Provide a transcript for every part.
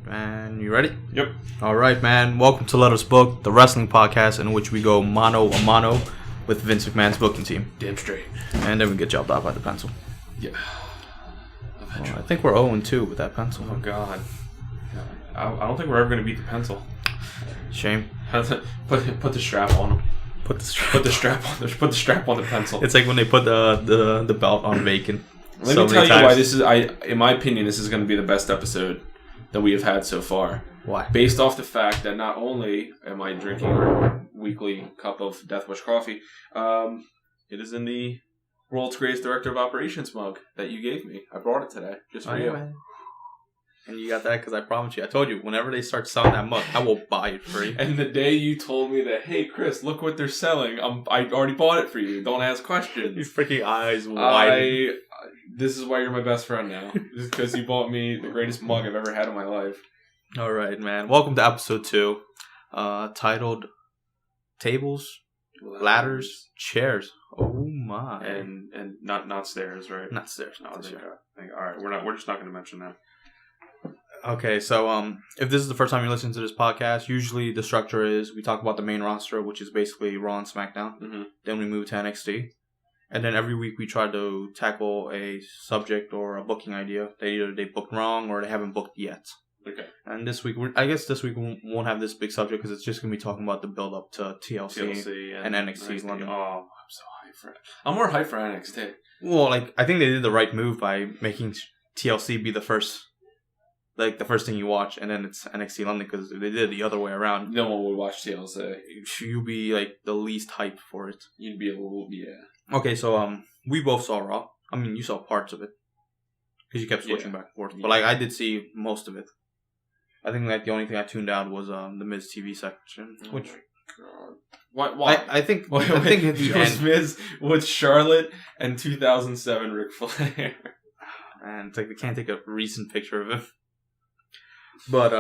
right, man. You ready? Yep. All right, man. Welcome to Let Us Book, the wrestling podcast in which we go mano-a-mano with Vince McMahon's booking team. Damn straight. And then we get jobbed out by the pencil. Yeah. Well, I think we're 0-2 with that pencil. Oh, God. I don't think we're ever going to beat the pencil. Shame. Put the strap on him. Put the strap on the pencil. It's like when they put the belt on bacon. Let me tell you why this is. In my opinion, this is going to be the best episode that we have had so far. Why? Based off the fact that not only am I drinking our weekly cup of Death Wish coffee, it is in the World's Greatest Director of Operations mug that you gave me. I brought it today just for you. Man. And you got that because I promised you. I told you, whenever they start selling that mug, I will buy it free. And the day you told me that, hey, Chris, look what they're selling, I already bought it for you. Don't ask questions. These freaking eyes wide. This is why you're my best friend now. Just because you bought me the greatest mug I've ever had in my life. All right, man. Welcome to episode 2, titled Tables, Ladders, Chairs. Oh, my. And not stairs, right? Not stairs. No, thank God. All right, we're just not going to mention that. Okay, so if this is the first time you're listening to this podcast, usually the structure is we talk about the main roster, which is basically Raw and SmackDown. Mm-hmm. Then we move to NXT. And then every week we try to tackle a subject or a booking idea that either they booked wrong or they haven't booked yet. Okay. And this week, I guess this week we won't have this big subject because it's just going to be talking about the build-up to TLC and NXT London. Oh, I'm so hyped for it. I'm more hyped for NXT. Well, I think they did the right move by making TLC be the first thing you watch, and then it's NXT London, because if they did it the other way around, no one would watch TLC. You'd be the least hyped for it. You'd be a little, yeah. Okay, so we both saw Raw. I mean, you saw parts of it because you kept switching back and forth. But I did see most of it. I think the only thing I tuned out was the Miz TV section, which. Oh my God. Why? I think it was Miz with Charlotte and 2007 Ric Flair. And it's they can't take a recent picture of him. But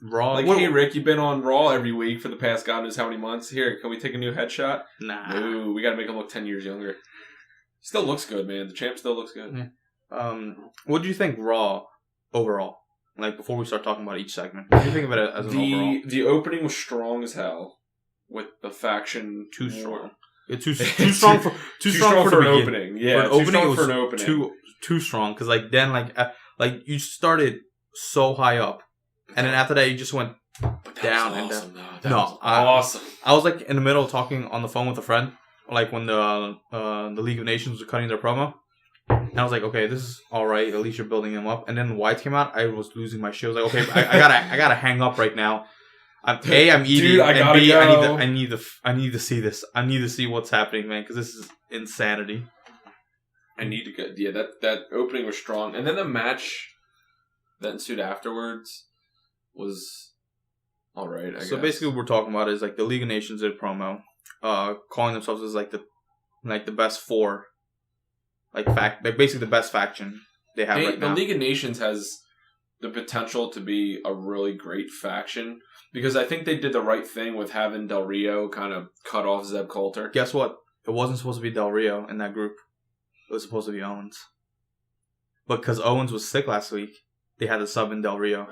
Raw, hey Rick, you've been on Raw every week for the past God knows how many months. Here, can we take a new headshot? Nah. No, we got to make him look 10 years younger. Still looks good, man. The champ still looks good. Yeah. What do you think Raw overall? Before we start talking about each segment, what do you think of it as an overall? The opening was strong as hell with the faction too strong. It's too strong for an opening. Yeah, too strong for an opening. Too strong because you started so high up, and then after that you just went down and down. Awesome. I was in the middle talking on the phone with a friend, when the League of Nations were cutting their promo, and I was like, okay, this is all right. At least you're building them up. And then White came out. I was losing my shit. I was like, okay, I gotta hang up right now. I'm eating, dude, and B, go. I need to see this. I need to see what's happening, man, because this is insanity. I need to go. Yeah, that opening was strong, and then the match that ensued afterwards was all right. I guess. Basically, what we're talking about is the League of Nations did promo, calling themselves as the best four, basically the best faction they have right now. The League of Nations has the potential to be a really great faction because I think they did the right thing with having Del Rio kind of cut off Zeb Coulter. Guess what? It wasn't supposed to be Del Rio in that group. It was supposed to be Owens, but because Owens was sick last week, they had to sub in Del Rio,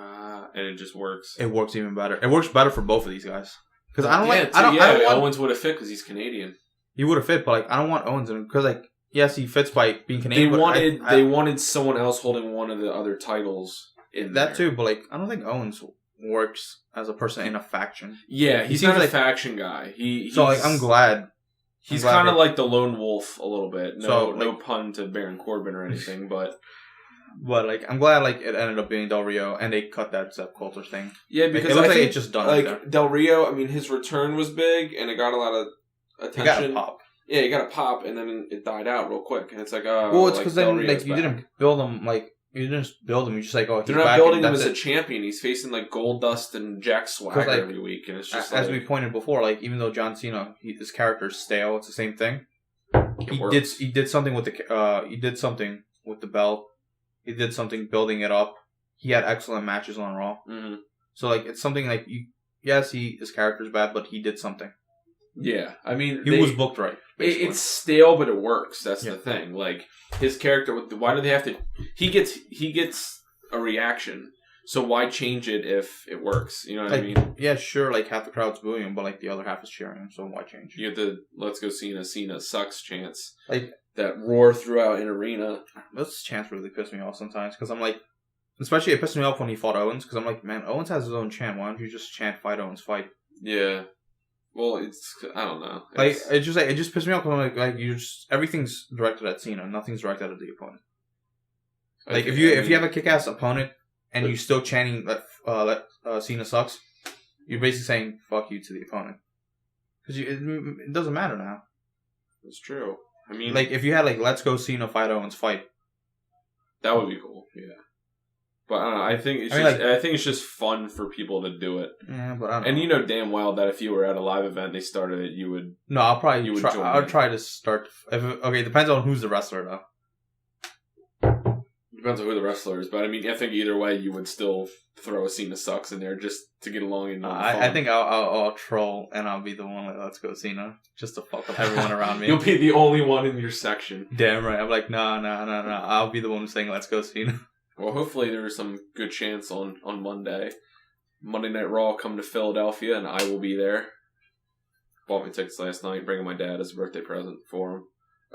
and it just works. It works even better. It works better for both of these guys because Owens would have fit because he's Canadian. He would have fit, but I don't want Owens in because yes, he fits by being Canadian. They wanted someone else holding one of the other titles in that too, but I don't think Owens works as a person in a faction. Yeah, he's not a faction guy. I'm glad. He's kind of like the lone wolf a little bit. No pun to Baron Corbin or anything, but I'm glad it ended up being Del Rio and they cut that Zeb Coulter thing. Yeah, because it looks it's just done. Del Rio, I mean, his return was big and it got a lot of attention. He got a pop. Yeah, he got a pop and then it died out real quick. And it's well, it's because then you didn't build him you didn't just build him. You just they're not building him as a champion. He's facing Goldust and Jack Swagger every week, and it's just as we pointed before. Even though John Cena, his character is stale, it's the same thing. He did something with the belt. He did something building it up. He had excellent matches on Raw. Mm-hmm. So it's something yes, his character's bad, but he did something. Yeah, I mean he was booked right. It's stale, but it works. That's the thing. His character. Why do they have to? He gets a reaction. So why change it if it works? You know what I mean? Yeah, sure. Like half the crowd's booing him, but like the other half is cheering him. So why change? You have the "Let's go Cena, Cena sucks" chants. Like that roar throughout an arena. Those chants really piss me off sometimes because I'm like, especially it pissed me off when he fought Owens because I'm like, man, Owens has his own chant. Why don't you just chant "Fight Owens, fight"? Yeah. Well, I don't know. It just pissed me off because I'm like you just everything's directed at Cena, nothing's directed at the opponent. Like if you have a kick-ass opponent and you still chanting let Cena sucks, you're basically saying fuck you to the opponent because it doesn't matter now. That's true. I mean, like if you had like "Let's go Cena, fight Owens, fight," that would be cool. Yeah, but I don't know. I think it's just fun for people to do it. Yeah, but I don't know. And you know damn well that if you were at a live event, they started it, you would. No, I'll probably try. I'll try to start. Okay, depends on who's the wrestler though. Depends on who the wrestler is, but I mean, I think either way, you would still throw a Cena sucks in there just to get along and. I think I'll troll and I'll be the one like "Let's go Cena" just to fuck with everyone around me. You'll be the only one in your section. Damn right. I'm like, no. I'll be the one saying "Let's go Cena." Well, hopefully there's some good chance on Monday. Monday Night Raw come to Philadelphia, and I will be there. Bought my tickets last night, bringing my dad as a birthday present for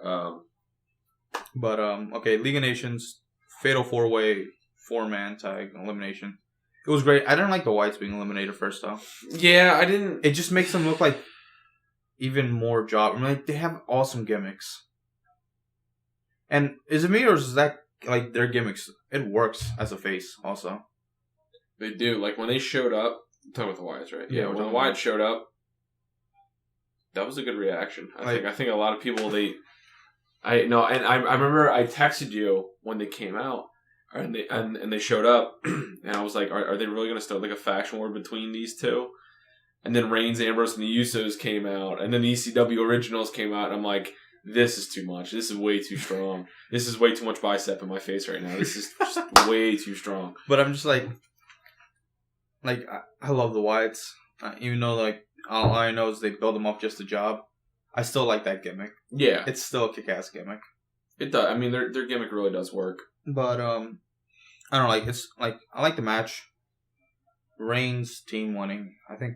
him. But okay, League of Nations, Fatal 4-Way, 4-man tag elimination. It was great. I didn't like the Whites being eliminated first though. Yeah, I didn't. It just makes them look like even more job. I mean, like they have awesome gimmicks. And is it me or is that like their gimmicks? It works as a face also. They do. Like when they showed up, I'm talking about the Wyatts, right? Yeah, when the Wyatts showed up, that was a good reaction. I think a lot of people I remember I texted you when they came out and they showed up and I was like, are they really going to start like a faction war between these two? And then Reigns, Ambrose, and the Usos came out, and then the ECW Originals came out, and I'm like, this is too much. This is way too strong. This is way too much bicep in my face right now. This is just way too strong. But I'm just like I love the Wyatts, even though like all I know is they build them up just a job. I still like that gimmick. Yeah, it's still a kick-ass gimmick. It does. I mean, their gimmick really does work. But I don't know. Like it's like I like the match. Reigns team winning. I think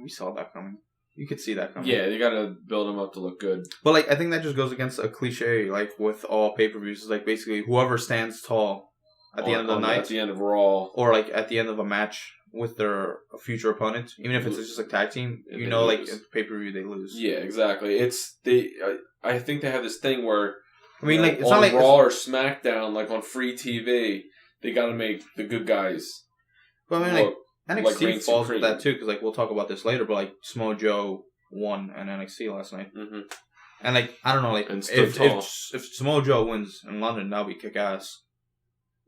we saw that coming. You could see that coming. Yeah, they got to build them up to look good. But like I think that just goes against a cliche. Like with all pay-per-views, it's like basically whoever stands tall at the end of the night, at the end of Raw, or like at the end of a match with their future opponent, even if it's just like tag team, you know, like in pay-per-view they lose. Yeah, exactly. I think they have this thing where I mean, like it's on not like Raw or SmackDown, like on free TV, they got to make the good guys. But I mean, like NXT falls with that too, because like we'll talk about this later. But like Samoa Joe won an NXT last night, and like I don't know, like if Samoa Joe wins in London, that'll be kick ass.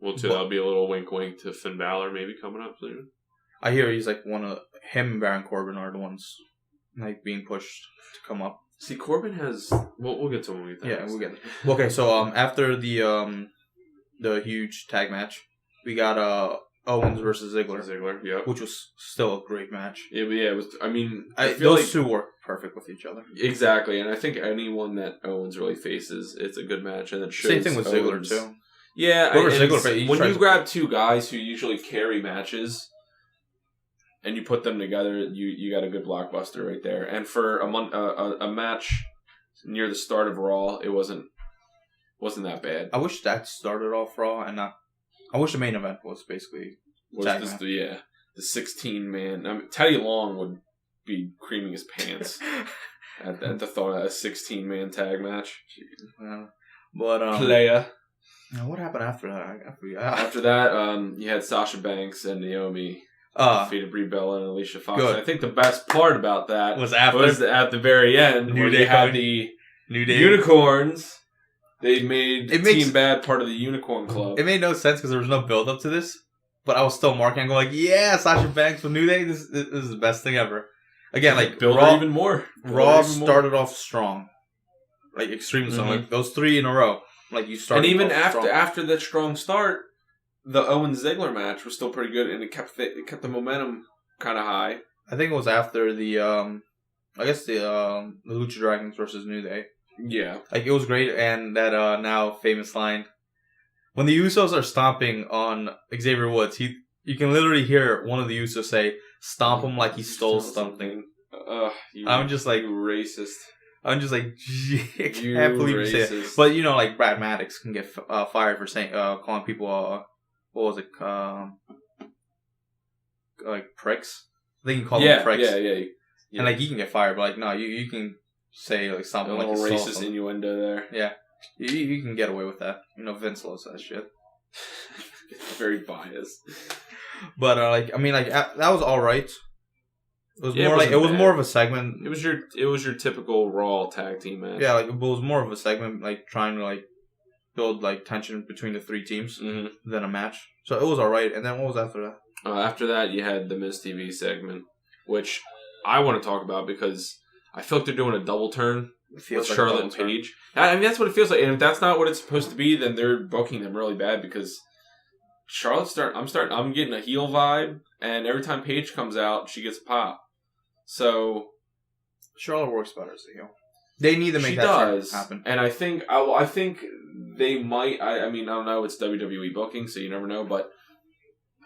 Well, too, that'll be a little wink to Finn Balor maybe coming up soon. I hear he's like one of him and Baron Corbin are the ones like being pushed to come up. See, Corbin has. We'll get to him when we get there. Yeah, we'll get there. Okay, so after the huge tag match, we got Owens versus Ziggler. Yeah, which was still a great match. Yeah, it was. I mean, those two work perfect with each other. Exactly, and I think anyone that Owens really faces, it's a good match, and it shows. Same thing with Owens. Ziggler too. Yeah, when you grab two guys who usually carry matches, and you put them together, you got a good blockbuster right there. And for a match near the start of Raw, it wasn't that bad. I wish that started off Raw and not. I wish the main event was basically the 16-man. I mean, Teddy Long would be creaming his pants at the thought of a 16-man tag match. But Playa. Now, what happened after that? After that, you had Sasha Banks and Naomi defeated Brie Bella and Alicia Fox. Good. I think the best part about that was at the very end where they had the New Day unicorns. They made Team Bad part of the Unicorn Club. It made no sense because there was no build up to this, but I was still marking and going like, yeah, Sasha Banks with New Day. This is the best thing ever. Again, like build Raw even more. Raw started off strong, like extremely strong. Like those 3 in a row. Like you started, and even after that strong start, the Owens Ziggler match was still pretty good, and it kept the momentum kind of high. I think it was after the Lucha Dragons versus New Day. Yeah, like it was great, and that now famous line when the Usos are stomping on Xavier Woods, You can literally hear one of the Usos say, "Stomp him like he stole something." I'm just like racist. I'm just like, I can't believe you say it. But you know, like Brad Maddox can get fired for saying, calling people, what was it, like pricks. They can call them pricks. Yeah. And like he can get fired, but like no, you can say like something like a racist innuendo there. Yeah, you can get away with that. You know, Vince loves that shit. Very biased. But like, I mean, like that was all right. It was more like it was more of a segment. It was your typical Raw tag team match. Yeah, like it was more of a segment, like trying to like build like tension between the three teams than a match. So it was all right. And then what was after that? After that, you had the Miz TV segment, which I want to talk about because I feel like they're doing a double turn with like Charlotte and Paige. I mean, that's what it feels like. And if that's not what it's supposed to be, then they're booking them really bad because Charlotte's I'm getting a heel vibe, and every time Paige comes out, she gets a pop. So Charlotte works better as a heel. They need to make that happen. And I think they might. I mean, I don't know. It's WWE booking, so you never know. But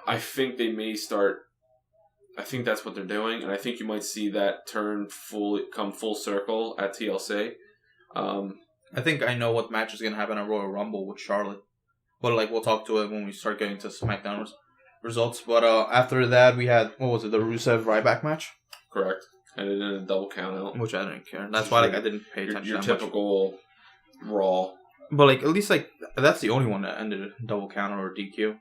I think they may start. I think that's what they're doing, and I think you might see that come full circle at TLC. I think I know what match is going to happen at Royal Rumble with Charlotte, but like we'll talk to it when we start getting to SmackDown results. But after that, we had the Rusev Ryback match. Correct, and it ended a double count out, which I didn't care. That's why like I didn't pay attention. Your typical Raw, but like at least like that's the only one that ended a double count or DQ.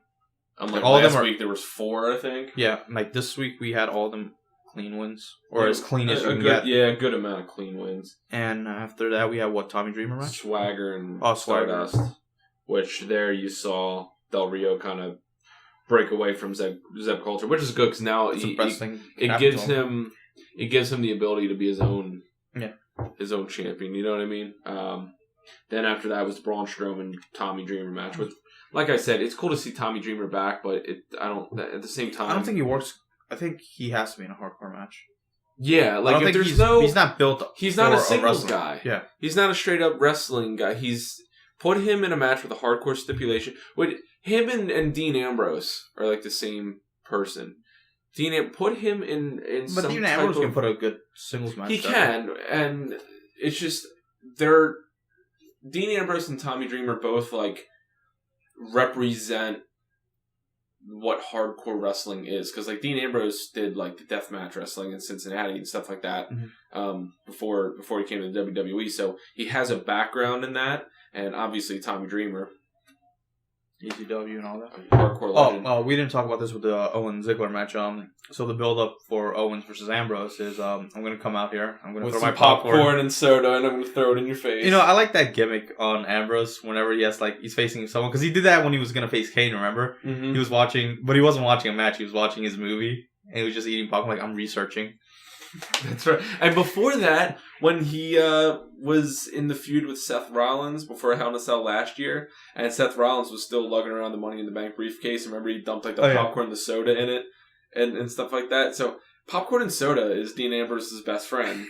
Like all last week there was 4, I think. Yeah, like this week we had all of them clean wins, or as clean as you can get. Yeah, a good amount of clean wins. And after that we had Tommy Dreamer match? Swagger and Stardust, which there you saw Del Rio kind of break away from Zeb Coulter, which is good because now it gives him the ability to be his own champion. You know what I mean? Then after that was Braun Strowman Tommy Dreamer match with. Like I said, it's cool to see Tommy Dreamer back, but at the same time, I don't think he works. I think he has to be in a hardcore match. Yeah, like if he's not built up. He's not a singles guy. Yeah, he's not a straight up wrestling guy. Put him in a match with a hardcore stipulation. Him and Dean Ambrose are like the same person. Put him in. But Dean Ambrose can put a good singles match. He can, and it's just Dean Ambrose and Tommy Dreamer both like. Represent what hardcore wrestling is because like Dean Ambrose did like the deathmatch wrestling in Cincinnati and stuff like that before he came to the WWE, so he has a background in that, and obviously Tommy Dreamer, ECW and all that. Hardcore legend. Oh, we didn't talk about this with the Owen Ziggler match. So the build up for Owens versus Ambrose is I'm going to come out here. I'm going to throw my popcorn and soda, and I'm going to throw it in your face. You know, I like that gimmick on Ambrose whenever he's facing someone because he did that when he was going to face Kane. Remember, he was watching, but he wasn't watching a match. He was watching his movie, and he was just eating popcorn. Like I'm researching. That's right. And before that, when he was in the feud with Seth Rollins before Hell in a Cell last year, and Seth Rollins was still lugging around the Money in the Bank briefcase. Remember, he dumped like the popcorn and the soda in it and stuff like that. So popcorn and soda is Dean Ambrose's best friend.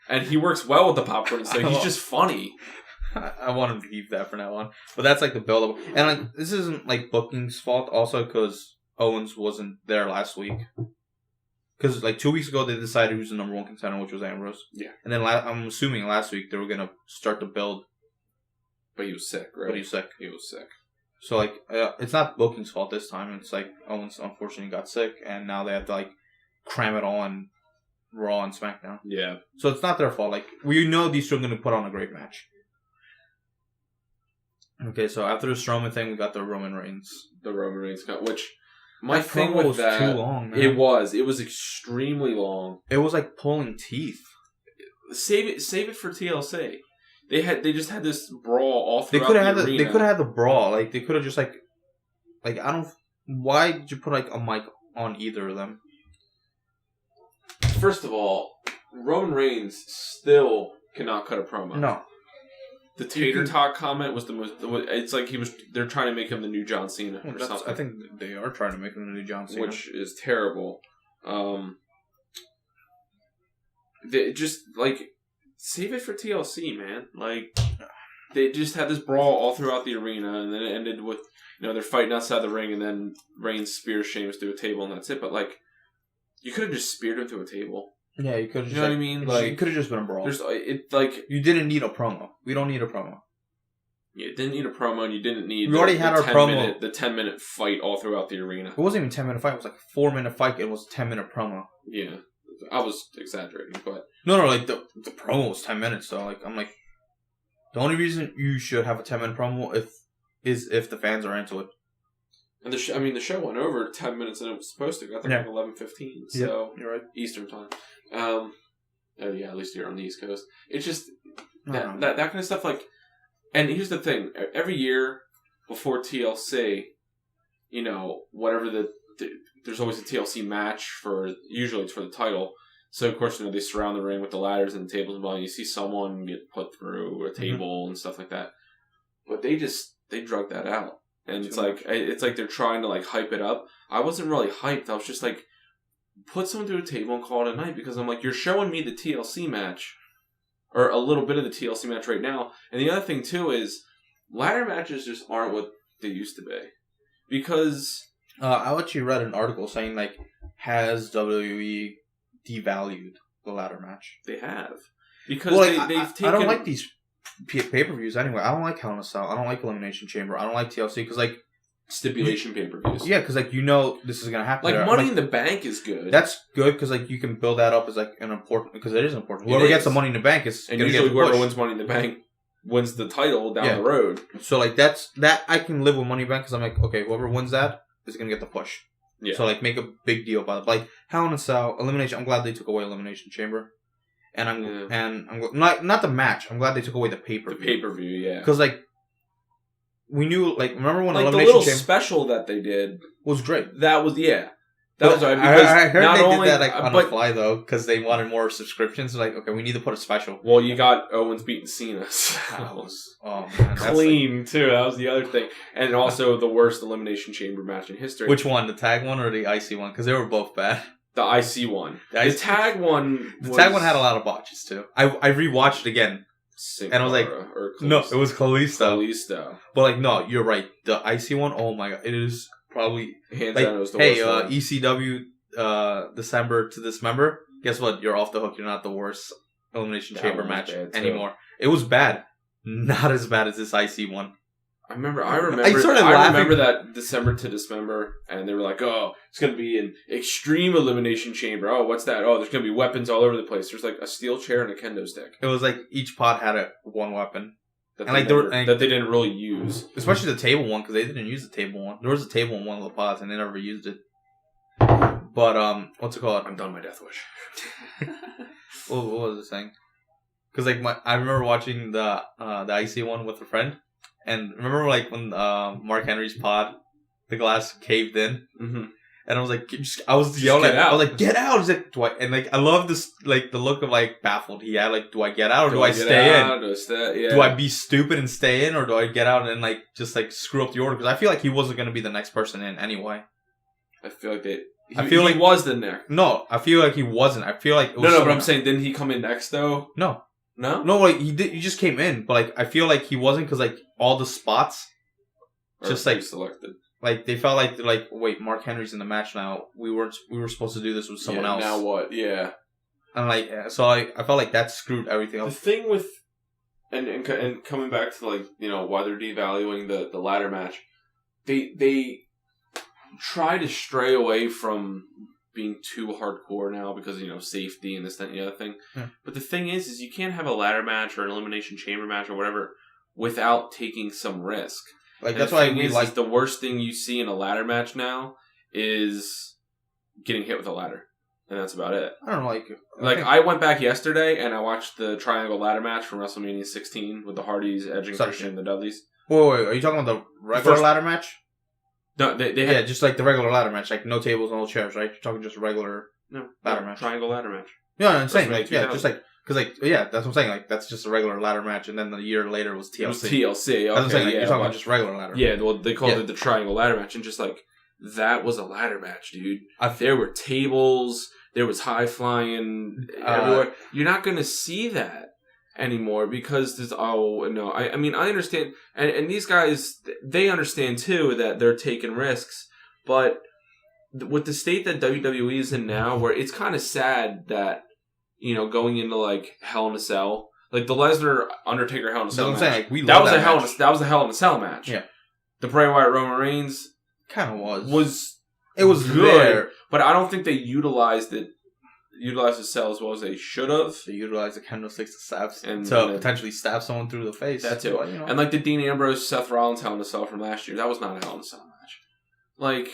And he works well with the popcorn and soda. He's just funny. I want him to keep that for now on. But that's like the build-up. And like this isn't like booking's fault also because Owens wasn't there last week. Because like 2 weeks ago they decided who's the number 1 contender, which was Ambrose. Yeah. And then I'm assuming last week they were going to start to build. But he was sick, right? But he was sick. He was sick. So like it's not booking's fault this time. It's like Owens unfortunately got sick and now they have to like cram it on Raw and SmackDown. Yeah. So it's not their fault. Like we know these two are going to put on a great match. Okay, so after the Strowman thing, we got the Roman Reigns. The Roman Reigns cut, which my thing with that too long, man. It was extremely long. It was like pulling teeth. Save it for TLC. They just had this brawl all throughout the arena. They could have had the brawl. Like they could have just like I don't. Why did you put like a mic on either of them? First of all, Roman Reigns still cannot cut a promo. No. The tater tot comment was the most. It's like they're trying to make him the new John Cena or something. I think they are trying to make him the new John Cena, which is terrible. They just like save it for TLC, man. Like they just had this brawl all throughout the arena, and then it ended with they're fighting outside the ring, and then Reigns spears Sheamus through a table, and that's it. But like, you could have just speared him through a table. Yeah, you could. You know what I mean? Like, it could have just been a brawl. You didn't need a promo. We don't need a promo. Yeah, you didn't need a promo, and you didn't need. We already had our promo. The 10-minute fight all throughout the arena. It wasn't even a 10-minute fight. It was like a 4-minute fight. It was a 10-minute promo. Yeah, I was exaggerating, but no, like the promo was 10 minutes. So like, I'm like, the only reason you should have a 10-minute promo if the fans are into it. And the show went over 10 minutes than it was supposed to. I think like 11:15. So you're right. Eastern time. Oh yeah, at least you're on the East Coast. It's just that kind of stuff. Like, and here's the thing: every year before TLC, whatever there's always a TLC match usually it's for the title. So of course, they surround the ring with the ladders and the tables and you see someone get put through a table and stuff like that. But they drug that out. And it's like they're trying to like hype it up. I wasn't really hyped. I was just like, put someone through a table and call it a night, because I'm like, you're showing me the TLC match, or a little bit of the TLC match right now. And the other thing too is, ladder matches just aren't what they used to be. Because I actually read an article saying like, has WWE devalued the ladder match? They have, because they've taken. I don't like these pay-per-views anyway. I don't like Hell in a Cell. I don't like Elimination Chamber. I don't like TLC because like stipulation pay-per-views. Yeah, because like this is gonna happen. Like Money in the Bank is good. That's good because like you can build that up as like an important, because it is important. Whoever gets the Money in the Bank is and gonna usually get whoever wins Money in the Bank wins the title down the road. So like that I can live with Money in the Bank because I'm like, okay, whoever wins that is gonna get the push. Yeah. So like make a big deal about it. But, like Hell in a Cell, Elimination. I'm glad they took away Elimination Chamber. And I'm not the match. I'm glad they took away the pay-per-view. The pay-per-view, yeah. Because like we knew, like, remember when like Elimination the little special that they did was great. That was right. Because I heard they did that like on the fly though, because they wanted more subscriptions. Like, okay, we need to put a special. Well, you got Owens beating Cena. That was man, clean too. That was the other thing, and also the worst Elimination Chamber match in history. Which one, the tag one or the IC one? Because they were both bad. The IC one. The tag one. The tag one had a lot of botches too. I rewatched it again. And I was like, no, it was Kalisto. But like, no, you're right. The IC one, oh my god, it is probably hands down. It was the worst one. ECW, December to Dismember. Guess what? You're off the hook. You're not the worst Elimination Chamber match anymore. It was bad, not as bad as this IC one. I remember that December to Dismember, and they were like, "Oh, it's going to be an extreme elimination chamber." Oh, what's that? Oh, there's going to be weapons all over the place. There's like a steel chair and a kendo stick. It was like each pod had one weapon that they didn't really use, especially the table one, because they didn't use the table one. There was a table in one of the pods, and they never used it. But what's it called? I'm done my death wish. What was it saying? Because like I remember watching the IC one with a friend. And remember, like, when Mark Henry's pod, the glass caved in? Mm-hmm. And I was like, I was yelling at him. I was like, get out! He's like, do I? And, like, I love this, like, the look of, like, baffled he had. Like, do I get out or do I stay in? Do I be stupid and stay in, or do I get out and, like, just, like, screw up the order? Because I feel like he wasn't going to be the next person in anyway. I feel like he was the next. No, I feel like he wasn't. I feel like it was No, but I'm saying, didn't he come in next, though? No. No? No, like, he just came in, but, like, I feel like he wasn't, because, like, all the spots just, like, selected. Like, they felt like, wait, Mark Henry's in the match now. We were supposed to do this with someone else. Now what? Yeah. And, like, so I felt like that screwed everything up. The thing with, and coming back to, like, why they're devaluing the ladder match, they try to stray away from being too hardcore now because, safety and this, that, and the other thing. Yeah. But the thing is you can't have a ladder match or an elimination chamber match or whatever without taking some risk. Like, that's why the worst thing you see in a ladder match now is getting hit with a ladder. And that's about it. I don't know, like I went back yesterday and I watched the triangle ladder match from WrestleMania 16 with the Hardys, Edge and Christian and the Dudleys. Wait, are you talking about the regular ladder match? No, they had, just like the regular ladder match, like no tables, no chairs, right? You're talking just a regular ladder match. Triangle ladder match. Yeah, I'm saying, like, just like, because, like, that's what I'm saying, like, that's just a regular ladder match, and then the year later was TLC. It was TLC, okay, that's what I'm saying, like, you're talking about just regular ladder. Yeah, well, they called it the triangle ladder match, and just, like, that was a ladder match, dude. There were tables, there was high flying everywhere. You're not going to see that. anymore because there's I mean I understand and these guys they understand too that they're taking risks, but with the state that WWE is in now, where it's kind of sad that going into like Hell in a Cell, like the Lesnar Undertaker Hell in a Cell match, saying, like, that was a Hell in a Cell match. Yeah, the Bray Wyatt Roman Reigns kind of was good, there, but I don't think they utilized the cell as well as they should have. They utilized the candlesticks to stab and to potentially stab someone through the face. That too, and like the Dean Ambrose Seth Rollins Hell in a Cell from last year, that was not a Hell in a Cell match. Like.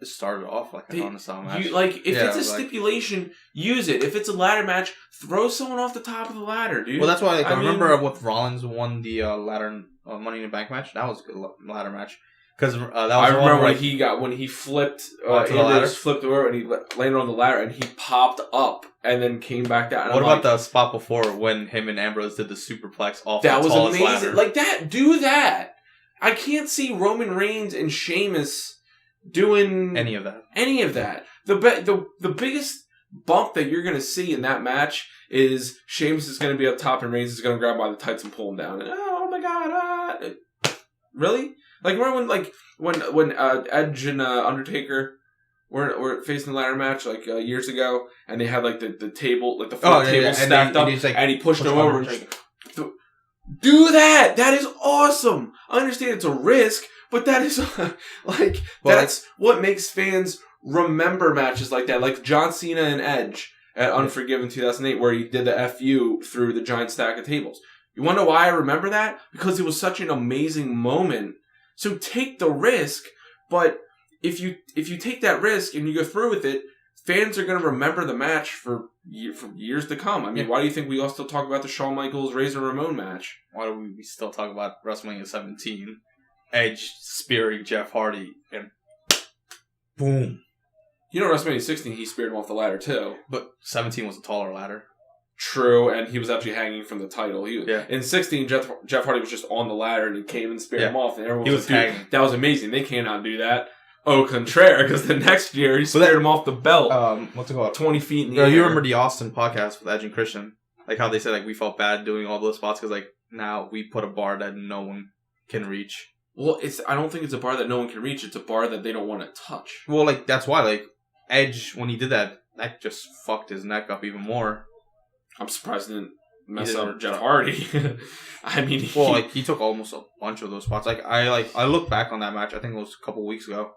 It started off like a Hell in a Cell match. If it's a stipulation, use it. If it's a ladder match, throw someone off the top of the ladder, dude. Well, that's why I remember with Rollins won the ladder Money in the Bank match. That was a good ladder match because that was. I remember when he flipped to the ladder, flipped over and he landed on the ladder and he popped up and then came back down. What about the spot before when him and Ambrose did the superplex off? That was amazing. Ladder? Like that, do that. I can't see Roman Reigns and Sheamus doing any of that. The biggest bump that you're going to see in that match is Sheamus is going to be up top and Reigns is going to grab by the tights and pull him down. And, oh my god! Really? Like remember when Edge and Undertaker were facing the ladder match like years ago, and they had like the table, like the four tables stacked up, and he pushed them over. Do that! That is awesome. I understand it's a risk. But that is, that's what makes fans remember matches like that. Like John Cena and Edge at Unforgiven 2008, where he did the FU through the giant stack of tables. You want to know why I remember that? Because it was such an amazing moment. So take the risk, but if you take that risk and you go through with it, fans are going to remember the match for years to come. I mean, why do you think we all still talk about the Shawn Michaels Razor Ramon match? Why do we still talk about WrestleMania 17? Edge spearing Jeff Hardy and boom. WrestleMania 16, he speared him off the ladder too. But 17 was a taller ladder. True, and he was actually hanging from the title. In 16, Jeff Hardy was just on the ladder and he came and speared him off. And everyone was hanging. That was amazing. They cannot do that. Au contraire, because the next year he speared him off the belt. What's it called? 20 feet in the air. You remember the Austin podcast with Edge and Christian? Like how they said we felt bad doing all those spots because now we put a bar that no one can reach. Well, I don't think it's a bar that no one can reach. It's a bar that they don't want to touch. Well, that's why, Edge, when he did that just fucked his neck up even more. I'm surprised he didn't mess up Jeff Hardy. I mean, he took almost a bunch of those spots. I look back on that match, I think it was a couple weeks ago,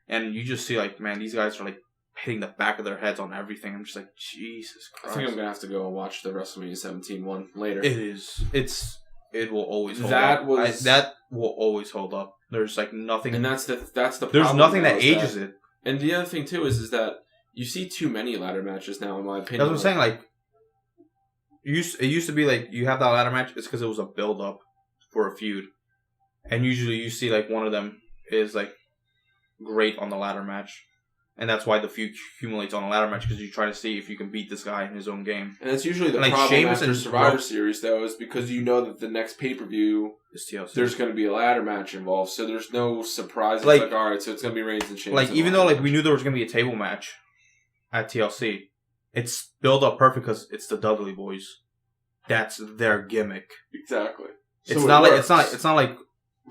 and you just see, man, these guys are, hitting the back of their heads on everything. I'm just like, Jesus Christ. I think I'm going to have to go and watch the WrestleMania 17 one later. It is. It will always hold up. That will always hold up. There's nothing, and that's the problem. There's nothing that ages it. And the other thing too is that you see too many ladder matches now, in my opinion. That's what I'm saying. It used to be you have that ladder match. It's because it was a build up for a feud, and usually you see one of them is great on the ladder match. And that's why the feud accumulates on a ladder match, because you try to see if you can beat this guy in his own game. And that's usually the problem Sheamus after Survivor Series, though, is because you know that the next pay-per-view, there's going to be a ladder match involved. So there's no surprise. It's all right, so it's going to be Reigns and Sheamus. Even though we knew there was going to be a table match at TLC, it's built up perfect because it's the Dudley Boys. That's their gimmick. Exactly. It's not like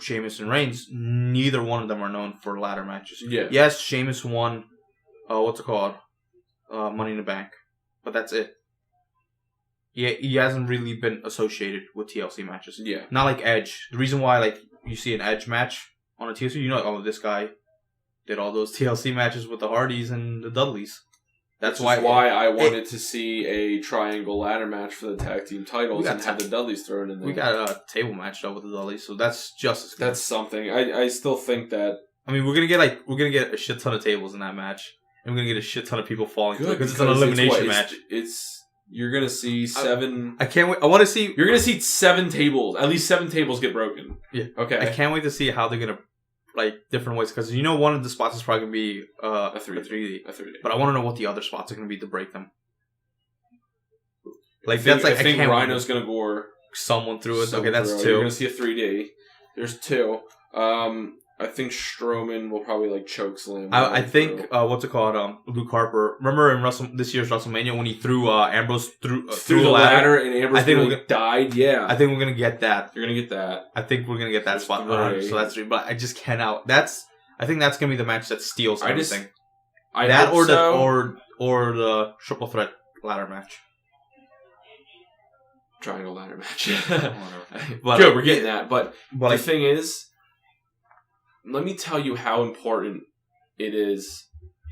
Sheamus and Reigns. Neither one of them are known for ladder matches. Yeah. Yes, Sheamus won. What's it called? Money in the Bank. But that's it. He hasn't really been associated with TLC matches. Yeah. Not like Edge. The reason why you see an Edge match on a TLC, this guy did all those TLC matches with the Hardys and the Dudleys. That's why I wanted to see a triangle ladder match for the tag team titles and have the Dudleys thrown in there. We got a table match though with the Dudleys, so that's just as good. That's something. I still think that. I mean, we're gonna get a shit ton of tables in that match. And we're going to get a shit ton of people falling through it because it's an elimination match. You're going to see 7... I can't wait. I want to see... You're going to see 7 tables. At least 7 tables get broken. Yeah. Okay. I can't wait to see how they're going to... different ways. Because one of the spots is probably going to be a 3D. But I want to know what the other spots are going to be to break them. I think Rhino's going to gore someone through it. Okay, that's 2. You're going to see a 3D. There's 2. I think Strowman will probably like choke slam. I think what's it called? Luke Harper. Remember in this year's WrestleMania when he threw Ambrose through the ladder and Ambrose died? Yeah, I think we're gonna get that. You're gonna get that. I think we're gonna get that spot. So that's but I just cannot. I think that's gonna be the match that steals everything. That or the triple threat ladder match. Triangle ladder match. But, good, we're getting that. But the thing is, let me tell you how important it is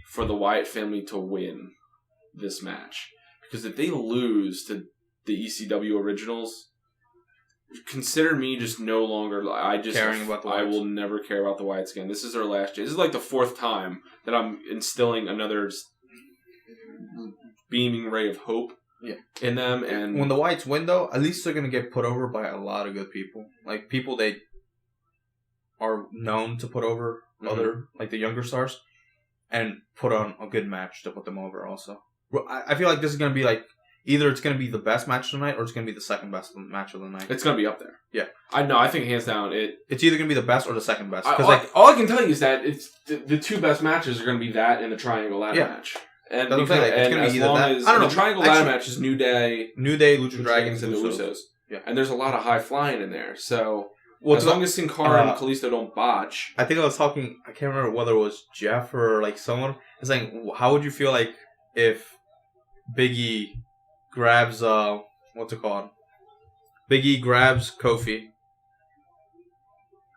for the Wyatt family to win this match. Because if they lose to the ECW originals, consider me just no longer... caring about the Wyatts. I will never care about the Wyatts again. This is their last year. This is like the 4th time that I'm instilling another beaming ray of hope in them. And when the Wyatts win, though, at least they're going to get put over by a lot of good people. Like, people they are known to put over other, like the younger stars, and put on a good match to put them over also. I feel like this is going to be like, either it's going to be the best match of the night or it's going to be the second best match of the night. It's going to be up there. Yeah. I think hands down it's either going to be the best or the second best. All I can tell you is that it's the 2 best matches are going to be that and the triangle ladder match. And it's going to be either that. I don't know. The triangle ladder match is New Day, Lucha Dragons, and the Usos. Yeah. And there's a lot of high flying in there. So as long as Sin Cara and Kalisto don't botch. I think I was talking, I can't remember whether it was Jeff or like someone. It's like, how would you feel like if Big E grabs, what's it called? Big E grabs Kofi.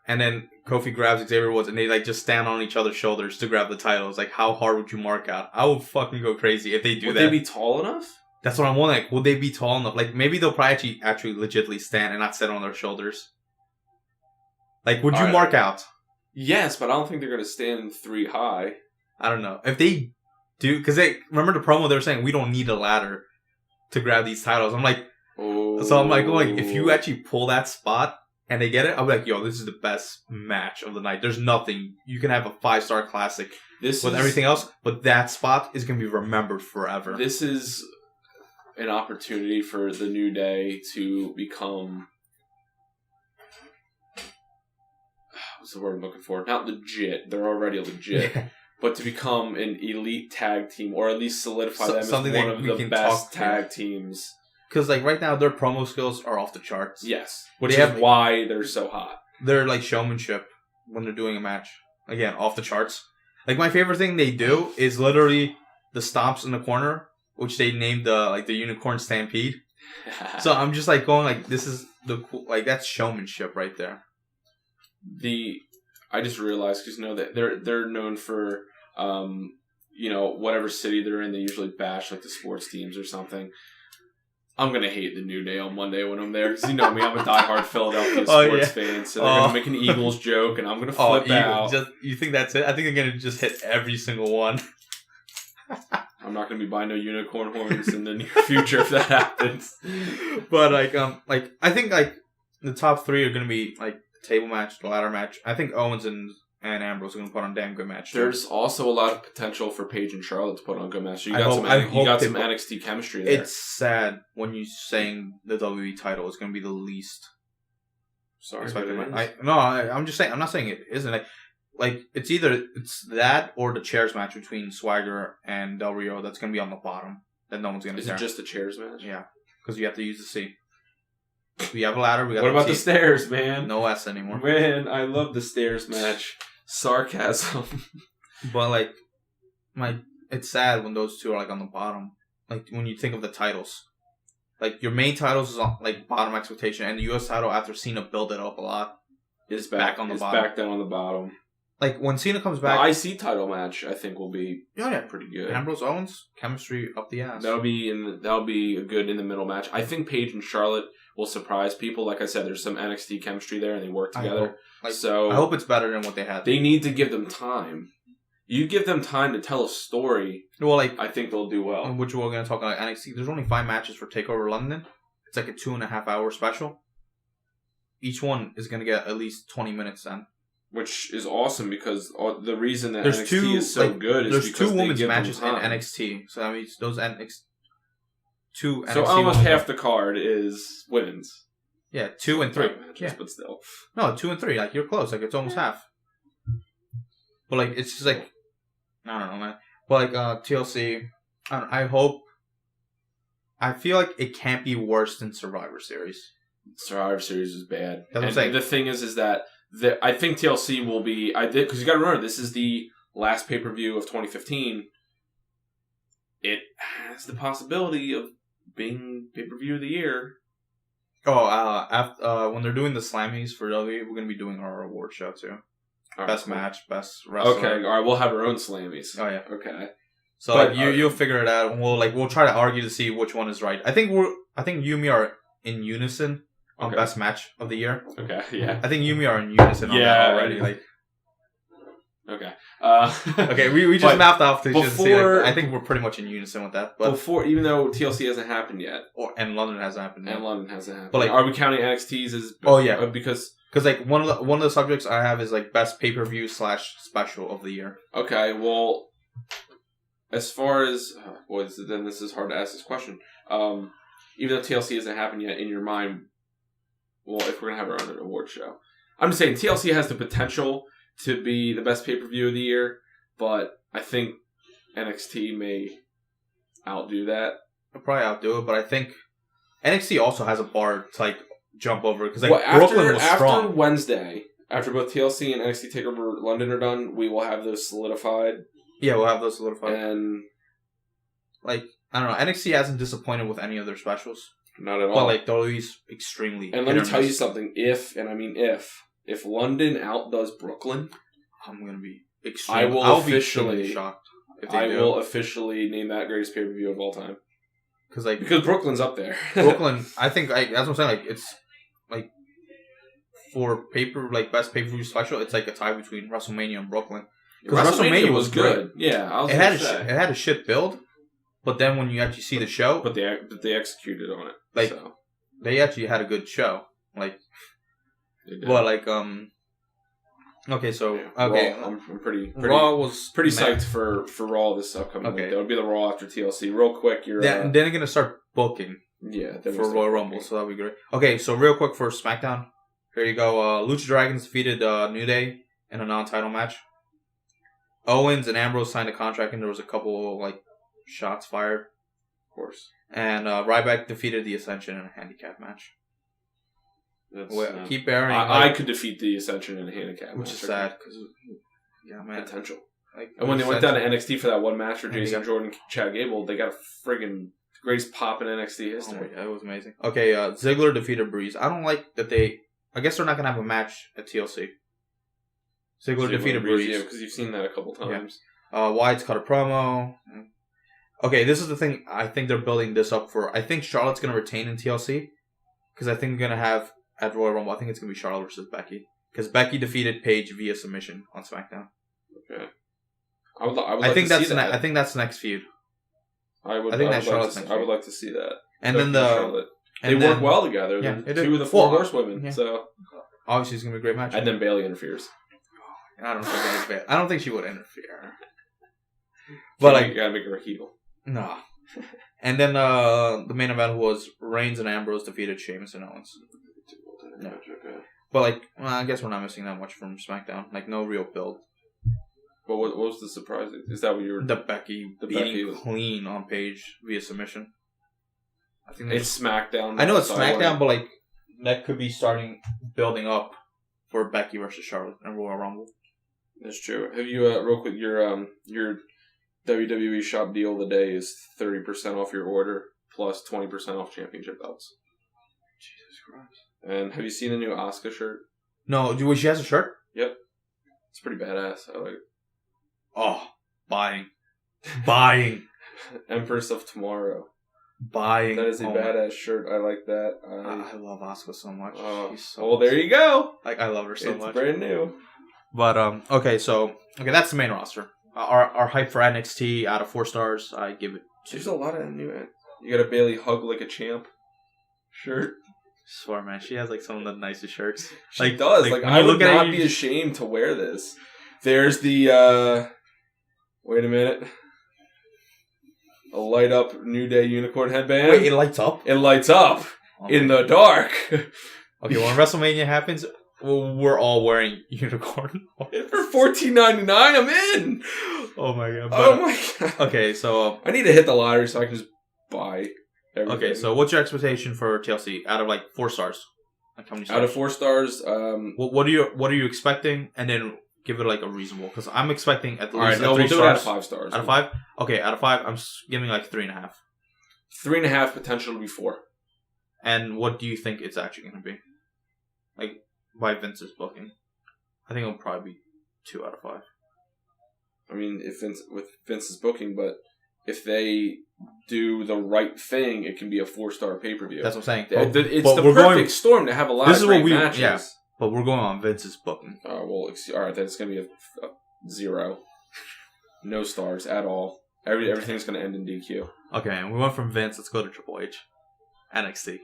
And then Kofi grabs Xavier Woods and they like just stand on each other's shoulders to grab the titles. Like, how hard would you mark out? I would fucking go crazy if they do that. Would they be tall enough? That's what I'm wondering. Like, would they be tall enough? Like, maybe they'll probably actually legitimately stand and not sit on their shoulders. Like, would you mark out? Yes, but I don't think they're going to stand 3 high. I don't know. If they do, because remember the promo, they were saying, we don't need a ladder to grab these titles. I'm like, so I'm like, if you actually pull that spot and they get it, I'm like, yo, this is the best match of the night. There's nothing. You can have a 5-star classic with everything else, but that spot is going to be remembered forever. This is an opportunity for the New Day to become... What's the word I'm looking for? Not legit. They're already legit. Yeah. But to become an elite tag team, or at least solidify them as one of the best tag teams. Because like right now, their promo skills are off the charts. Yes. Which is why they're so hot. Their like showmanship when they're doing a match. Again, off the charts. Like my favorite thing they do is literally the stomps in the corner, which they named the Unicorn Stampede. So I'm just like going like, this is the cool, like that's showmanship right there. I just realized, because that they're known for whatever city they're in, they usually bash like the sports teams or something. I'm gonna hate the New Day on Monday when I'm there, because you know me, I'm a diehard Philadelphia sports fan, so they're gonna make an Eagles joke and I'm gonna flip out. You think that's it? I think they're gonna just hit every single one. I'm not gonna be buying no unicorn horns in the near future if that happens. But I think like the top 3 are gonna be like table match, the ladder match. I think Owens and Ambrose are going to put on a damn good match. There's also a lot of potential for Paige and Charlotte to put on a good match. You got some NXT chemistry there. It's sad when you're saying the WWE title is going to be the least. Sorry, I'm just saying. I'm not saying it isn't. Like it's either that or the chairs match between Swagger and Del Rio that's going to be on the bottom that no one's going to. Is it just the chairs match? Yeah, because you have to use the C. We have a ladder. We got. What about the stairs, man? No S anymore. Man, I love the stairs match. Sarcasm. But it's sad when those two are like on the bottom. Like when you think of the titles, like your main titles is on like bottom expectation, and the U.S. title after Cena built it up a lot is back on the bottom. Back down on the bottom. Like when Cena comes back, the IC title match I think will be pretty good. Ambrose Owens chemistry up the ass. That'll be a good in the middle match. I think Paige and Charlotte will surprise people. Like I said, there's some NXT chemistry there, and they work together. I hope it's better than what they had. They need to give them time. You give them time to tell a story. Well, I think they'll do well. Which we're going to talk about NXT. There's only 5 matches for Takeover London. It's like a 2.5 hour special. Each one is going to get at least 20 minutes then. Which is awesome because the reason that NXT is so good is because there's 2 women's matches in NXT. So that means those NXT. So almost half the card is women's. Yeah, 2 and 3 matches, but still. No, 2 and 3. Like you're close. Like it's almost half. But like, it's just like, I don't know, man. But like, TLC, I hope. I feel like it can't be worse than Survivor Series. Survivor Series is bad. That's what I'm saying. The thing is that I think TLC will be. Because you got to remember, this is the last pay-per-view of 2015. It has the possibility of being pay-per-view of the year. Oh, when they're doing the Slammies for WWE, we're gonna be doing our award show too. Best match, best wrestler. Okay, all right, we'll have our own Slammies. Oh yeah. Okay. So like, you'll figure it out, and we'll try to argue to see which one is right. I think you and me are in unison on best match of the year. Okay, yeah. I think you and me are in unison on that already. Like, okay. Okay, we just mapped off to just see. Like, I think we're pretty much in unison with that. But even though TLC hasn't happened yet, and London hasn't happened yet. But like, are we counting NXTs as? Oh yeah, because like one of the subjects I have is like best pay-per-view / special of the year. Okay, well, as far as then this is hard to ask this question. Even though TLC hasn't happened yet, in your mind, well, if we're gonna have our own award show, I'm just saying TLC has the potential to be the best pay-per-view of the year, but I think NXT may outdo that. I'll probably outdo it, but I think NXT also has a bar to like jump over because like Brooklyn was strong. After Wednesday, after both TLC and NXT Takeover London are done, we will have those solidified. Yeah, we'll have those solidified. And like, I don't know, NXT hasn't disappointed with any of their specials. Not at all. But like WWE's extremely. And let me tell you something. If London outdoes Brooklyn, I'm gonna be extremely. I'll be shocked. I will officially name that greatest pay per view of all time. Because Brooklyn's up there. Brooklyn, I think that's what I'm saying. Like, it's like for best pay per view special, it's like a tie between WrestleMania and Brooklyn. Because WrestleMania was good. Yeah, it had a shit build, but then when you actually see the show, but they executed on it. Like they actually had a good show. Like, but like okay, so okay, Raw, I'm pretty Raw was pretty psyched for Raw this upcoming week. That would be the Raw after TLC. Real quick, then they're gonna start booking. For Royal Rumble, so that'll be great. Okay, so real quick for SmackDown, here you go. Lucha Dragons defeated New Day in a non-title match. Owens and Ambrose signed a contract, and there was a couple like shots fired, of course. And Ryback defeated the Ascension in a handicap match. Keep bearing. I could defeat the Ascension in a handicap, which is sad because man, potential. And when they went down to NXT for that one match for Jason Jordan, Chad Gable, they got a friggin' greatest pop in NXT history. Oh, yeah, it was amazing. Okay, Ziggler defeated Breeze. I don't like that I guess they're not gonna have a match at TLC. Ziggler defeated Breeze. Yeah, because you've seen that a couple times. Yeah. Wyatt's cut a promo. Okay, this is the thing. I think they're building this up for. I think Charlotte's gonna retain in TLC because I think they're gonna have at Royal Rumble. I think it's gonna be Charlotte versus Becky because Becky defeated Paige via submission on SmackDown. Okay. I would like to see that. I think that's the next feud. I would like to see that. And then they work well together. Yeah, two of the four horsewomen. Yeah. So obviously it's gonna be a great match. And then Bayley interferes. I don't think she would interfere. But like, you gotta make her a heel. No. And then the main event was Reigns and Ambrose defeated Sheamus and Owens. Yeah. But like, I guess we're not missing that much from SmackDown. Like, no real build. But what was the surprise? Is that what you were? The Becky beating clean on Paige via submission. I think it's SmackDown. I know it's SmackDown, but like that could be building up for Becky versus Charlotte and Royal Rumble. That's true. Have you real quick your WWE shop deal of the day is 30% off your order plus 20% off championship belts. Jesus Christ! And have you seen the new Asuka shirt? No, she has a shirt. Yep, it's pretty badass. I like it. Oh, buying. Empress of Tomorrow. Buying. That is a badass shirt. I like that. I love Asuka so much. There you go. Like, I love her so much. It's brand new. But okay, that's the main roster. Our hype for NXT out of 4 stars, I give it 2. There's a lot of new. You got a Bayley hug like a champ shirt. I swear, man, she has like some of the nicest shirts. She does. Like I would not be ashamed to wear this. There's the. Wait a minute. A light up New Day unicorn headband. Wait, it lights up? It lights up in the dark. Okay, when WrestleMania happens, we're all wearing unicorn. For $14.99, I'm in. Oh my god! Oh my god. Okay, so I need to hit the lottery so I can just buy everything. Okay, so what's your expectation for TLC out of like 4 stars? Like how many stars? Out of 4 stars, what are you expecting? And then give it like a reasonable, because I'm expecting at least all right, no, 3 we'll do stars. it out of 5 stars. Out of 5? Okay, out of 5, I'm giving like 3.5. 3.5, potential to be 4. And what do you think it's actually going to be? Like, by Vince's booking. I think it'll probably be 2 out of 5. I mean, with Vince's booking, but if they do the right thing, it can be a 4-star pay-per-view. That's what I'm saying. It's the perfect storm to have a lot of great matches. Yeah, but we're going on Vince's booking. All right, then it's going to be a 0. No stars at all. Everything's going to end in DQ. Okay, and we went from Vince. Let's go to Triple H. NXT.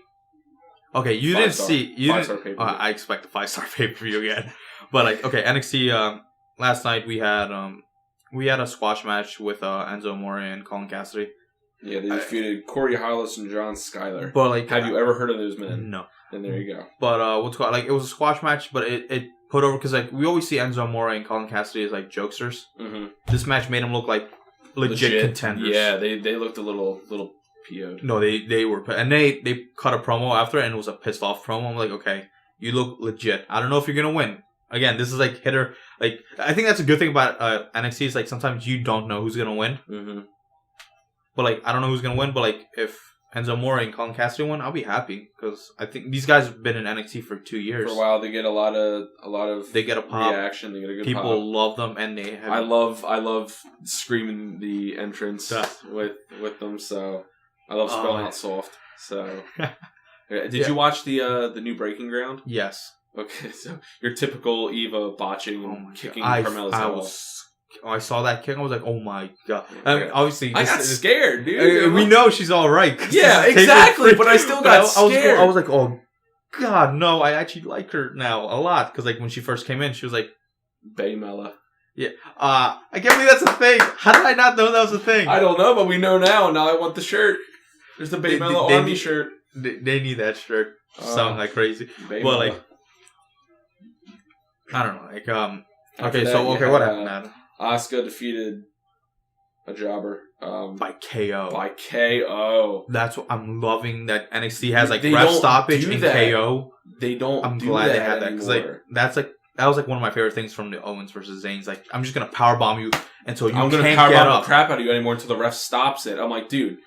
Okay, you didn't see... I expect a 5-star pay-per-view again. But, like, okay, NXT... last night we had a squash match with Enzo Amore and Colin Cassidy. Yeah, they defeated Corey Hollis and John Skyler. But like, have you ever heard of those men? No. Then there you go. But what's called, like, it was a squash match, but it put over, because like we always see Enzo Amore and Colin Cassidy as like jokesters. Mm-hmm. This match made them look like legit contenders. Yeah, they looked a little PO'd. No, they were, and they cut a promo after it, and it was a pissed off promo. I'm like, okay, you look legit. I don't know if you're gonna win. Again, this is like hitter. Like, I think that's a good thing about NXT is like sometimes you don't know who's gonna win. Mm-hmm. But like, I don't know who's gonna win. But like, if Enzo Amore and Colin Cassidy win, I'll be happy, because I think these guys have been in NXT for 2 years. For a while, they get a lot of they get a pop reaction. They get a good people pop. love them, and they have. I love screaming the entrance with them. So I love spelling out soft. So did you watch the new Breaking Ground? Yes. Okay, so your typical Eva botching and kicking Carmella's head. I saw that kick. I was like, "Oh my god!" I mean, obviously, I got scared, dude. We know she's all right. Yeah, exactly. But I still got scared. I was like, "Oh god, no!" I actually like her now a lot, because like when she first came in, she was like Baymella. Yeah, I can't believe that's a thing. How did I not know that was a thing? I don't know, but we know now. Now I want the shirt. There's the Baymella Army shirt. They need that shirt. Sound like crazy, Baymella. But like. I don't know. Like, what happened now? Asuka defeated a jobber by KO. By KO. That's what I'm loving, that NXT has like ref stoppage and KO. They don't. I'm glad they had that, because like that was like one of my favorite things from the Owens versus Zayn's. Like, I'm just gonna powerbomb you until you can't get up. I'm gonna powerbomb the crap out of you anymore until the ref stops it. I'm like, dude,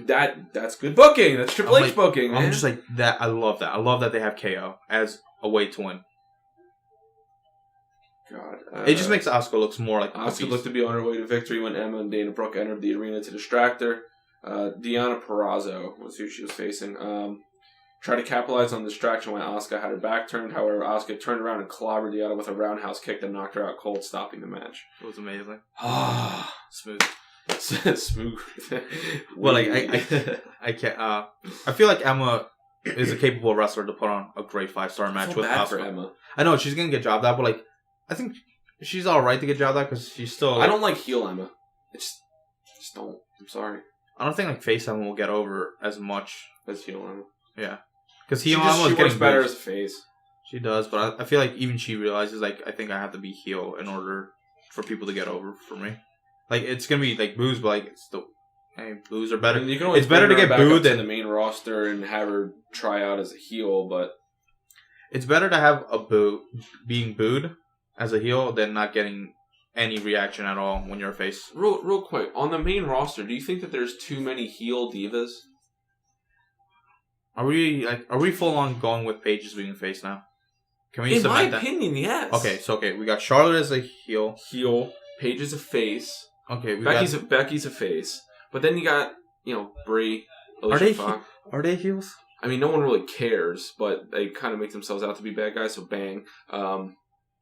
that's good booking. That's Triple H booking. Man. I'm just like that. I love that. I love that they have KO as a way to win. God, it just makes Asuka look more like Asuka looked to be on her way to victory when Emma and Dana Brooke entered the arena to distract her. Deonna Purrazzo was who she was facing. Tried to capitalize on the distraction when Asuka had her back turned. However, Asuka turned around and clobbered Deonna with a roundhouse kick that knocked her out cold, stopping the match. It was amazing. Smooth. Smooth. Well, like I can't. I feel like Emma is a capable wrestler to put on a great 5-star match with Asuka. For Emma. I know she's gonna get jobbed out, but like, I think she's all right to get jobbed out, because she's still. Like, I don't like heel Emma. I just don't. I'm sorry. I don't think like face Emma will get over as much as heel Emma. Yeah, because heel Emma is getting better as a face. She does, but I feel like even she realizes, like, I think I have to be heel in order for people to get over for me. Like, it's gonna be like boos, but like it's the boos are better. You can always it's better to get booed than the main roster and have her try out as a heel, but it's better to have being booed as a heel than not getting any reaction at all when you're a face. Real quick, on the main roster, do you think that there's too many heel divas? Are we full on going with Paige as being a face now? Can we? In my opinion, yes. Okay, we got Charlotte as a heel. Paige is a face. Okay, Becky's a face. But then you got Brie. Are they heels? I mean, no one really cares, but they kind of make themselves out to be bad guys. So bang.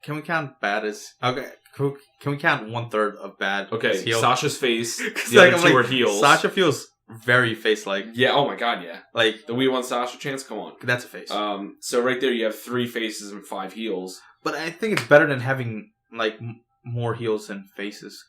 Can we count bad as okay? Can we count 1/3 of bad? Okay, as heel? Sasha's face. The other two are heels. Sasha feels very face-like. Yeah. Oh my god. Yeah. Like the We Want Sasha chance. Come on. That's a face. So right there, you have 3 faces and 5 heels. But I think it's better than having like more heels than faces.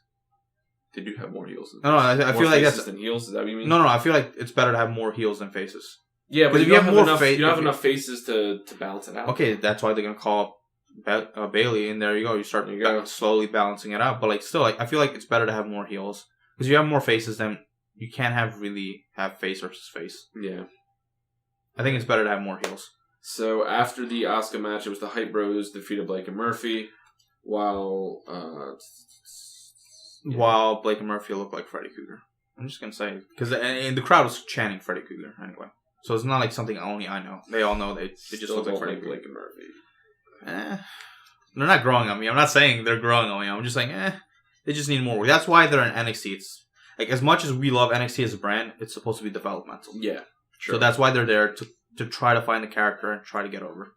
They do have more heels. No, I feel like that's than heels. Is that what you mean? No. I feel like it's better to have more heels than faces. Yeah, but if you have more you don't have enough faces to balance it out. Okay, that's why they're gonna call up Bailey, and there you go. You start slowly balancing it out. But like still, like I feel like it's better to have more heels because you have more faces. Then you can't really have face versus face. Yeah, I think it's better to have more heels. So after the Asuka match, it was the Hype Bros defeated Blake and Murphy, while Blake and Murphy looked like Freddy Cougar. I'm just gonna say because and the crowd was chanting Freddy Cougar anyway. So it's not like something only I know. They all know they just look like Freddy Cougar. Blake and Murphy. They're not growing on me. I'm not saying they're growing on me. I'm just saying, they just need more work. That's why they're in NXT. It's like as much as we love NXT as a brand, it's supposed to be developmental. Yeah, sure. So that's why they're there to try to find the character and try to get over.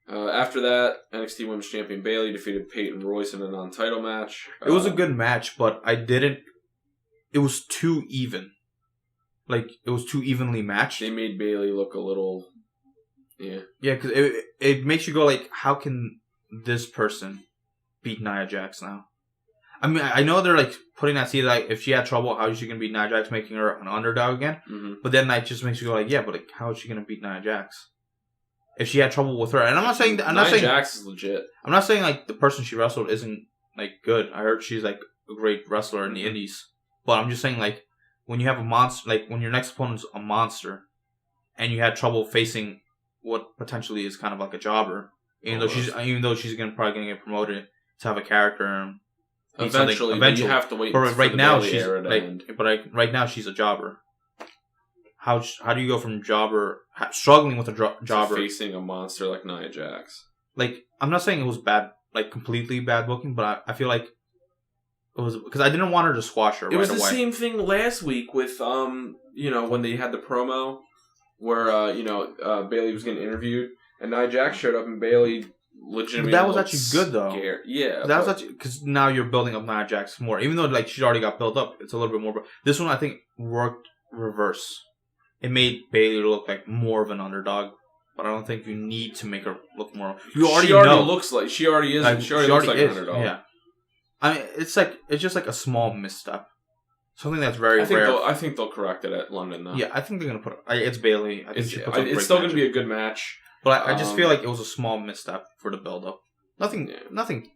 After that, NXT Women's Champion Bayley defeated Peyton Royce in a non-title match. It was a good match, but it was too even. Like, it was too evenly matched. They made Bayley look a little... Yeah. Yeah, because it makes you go, like, how can this person beat Nia Jax now? I mean, I know they're, like, putting that seed, like, if she had trouble, how is she going to beat Nia Jax, making her an underdog again? Mm-hmm. But then that just makes you go, like, yeah, but, like, how is she going to beat Nia Jax? If she had trouble with her. And I'm not saying... Nia Jax is legit. I'm not saying, like, the person she wrestled isn't, like, good. I heard she's, like, a great wrestler in the indies. But I'm just saying, like, when you have a monster, like when your next opponent's a monster, and you had trouble facing what potentially is kind of like a jobber, even though she's probably gonna get promoted to have a character. And eventually, you have to wait. But right now she's a jobber. How do you go from jobber struggling with a jobber facing a monster like Nia Jax? Like I'm not saying it was bad, like completely bad booking, but I feel like. It was because I didn't want her to squash her. It was the same thing last week with when they had the promo where Bayley was getting interviewed and Nia Jax showed up and Bayley legitimately. But that was actually good though. Scared. Yeah, that was actually because now you're building up Nia Jax more, even though like she already got built up. It's a little bit more. But this one I think worked reverse. It made Bayley look like more of an underdog. But I don't think you need to make her look more. She already looks like she already is. Like, she already looks like an underdog. Yeah. I mean, it's just like a small misstep, something that's very rare. I think they'll correct it at London, though. Yeah, I think they're gonna put it. It's Bayley. I think it's still gonna be a good match, but I just feel like it was a small misstep for the build up. Nothing.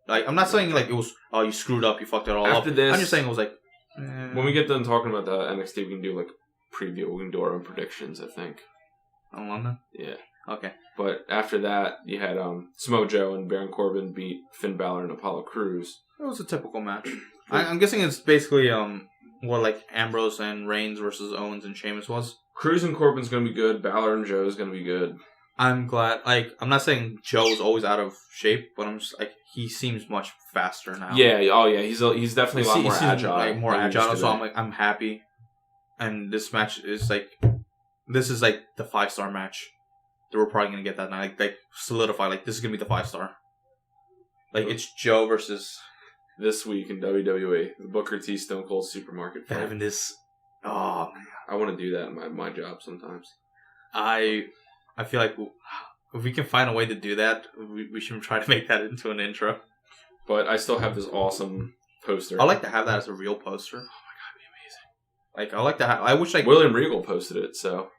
Like I'm not saying like it was. Oh, you screwed up. You fucked it all up. After this, I'm just saying it was like. When we get done talking about the NXT, we can do like a preview. We can do our own predictions. I think. On London. Yeah. Okay. But after that, you had Samoa Joe and Baron Corbin beat Finn Balor and Apollo Crews. It was a typical match. I'm guessing it's basically what like Ambrose and Reigns versus Owens and Sheamus was. Crews and Corbin's gonna be good. Balor and Joe is gonna be good. I'm glad. Like I'm not saying Joe's always out of shape, but I'm just like he seems much faster now. Yeah. Oh yeah. He's definitely a lot more agile. Like more agile. So I'm happy. And this match is like the 5-star match. That we're probably gonna get that night. Like solidify. Like this is gonna be the 5-star. Like it's Joe versus. This week in WWE, the Booker T Stone Cold Supermarket fight. Having this, oh man, I want to do that in my job sometimes. I feel like if we can find a way to do that, we should try to make that into an intro. But I still have this awesome poster. I like to have that as a real poster. Oh my god, it'd be amazing. Like I like to have. I wish like William Regal posted it. So.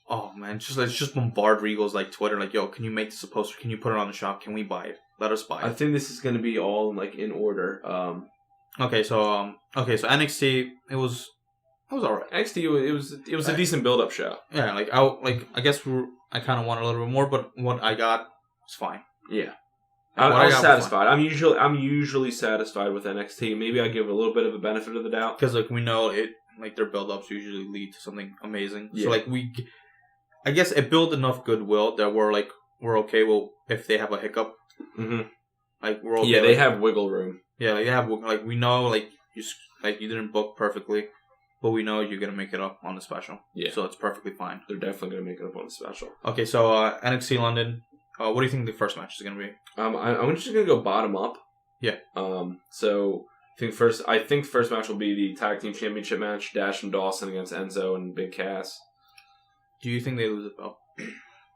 Oh man, just bombard Regal's like Twitter, like yo, can you make this a poster? Can you put it on the shop? Can we buy it? Let us buy it. I think this is going to be all like in order. Okay, so NXT it was alright. NXT it was a decent build up show. Yeah, I guess I kind of want a little bit more, but what I got was fine. Yeah, I was satisfied. I'm usually satisfied with NXT. Maybe I give a little bit of a benefit of the doubt because like we know it, like their build ups usually lead to something amazing. Yeah. So like I guess it built enough goodwill that we're okay. Well, if they have a hiccup, like we're okay. Yeah, they have wiggle room. Yeah, like they have like we know like you didn't book perfectly, but we know you're gonna make it up on the special. Yeah, so it's perfectly fine. They're definitely gonna make it up on the special. Okay, so NXT London. What do you think the first match is gonna be? I'm just gonna go bottom up. Yeah. So I think first match will be the tag team championship match: Dash and Dawson against Enzo and Big Cass. Do you think they lose the belt?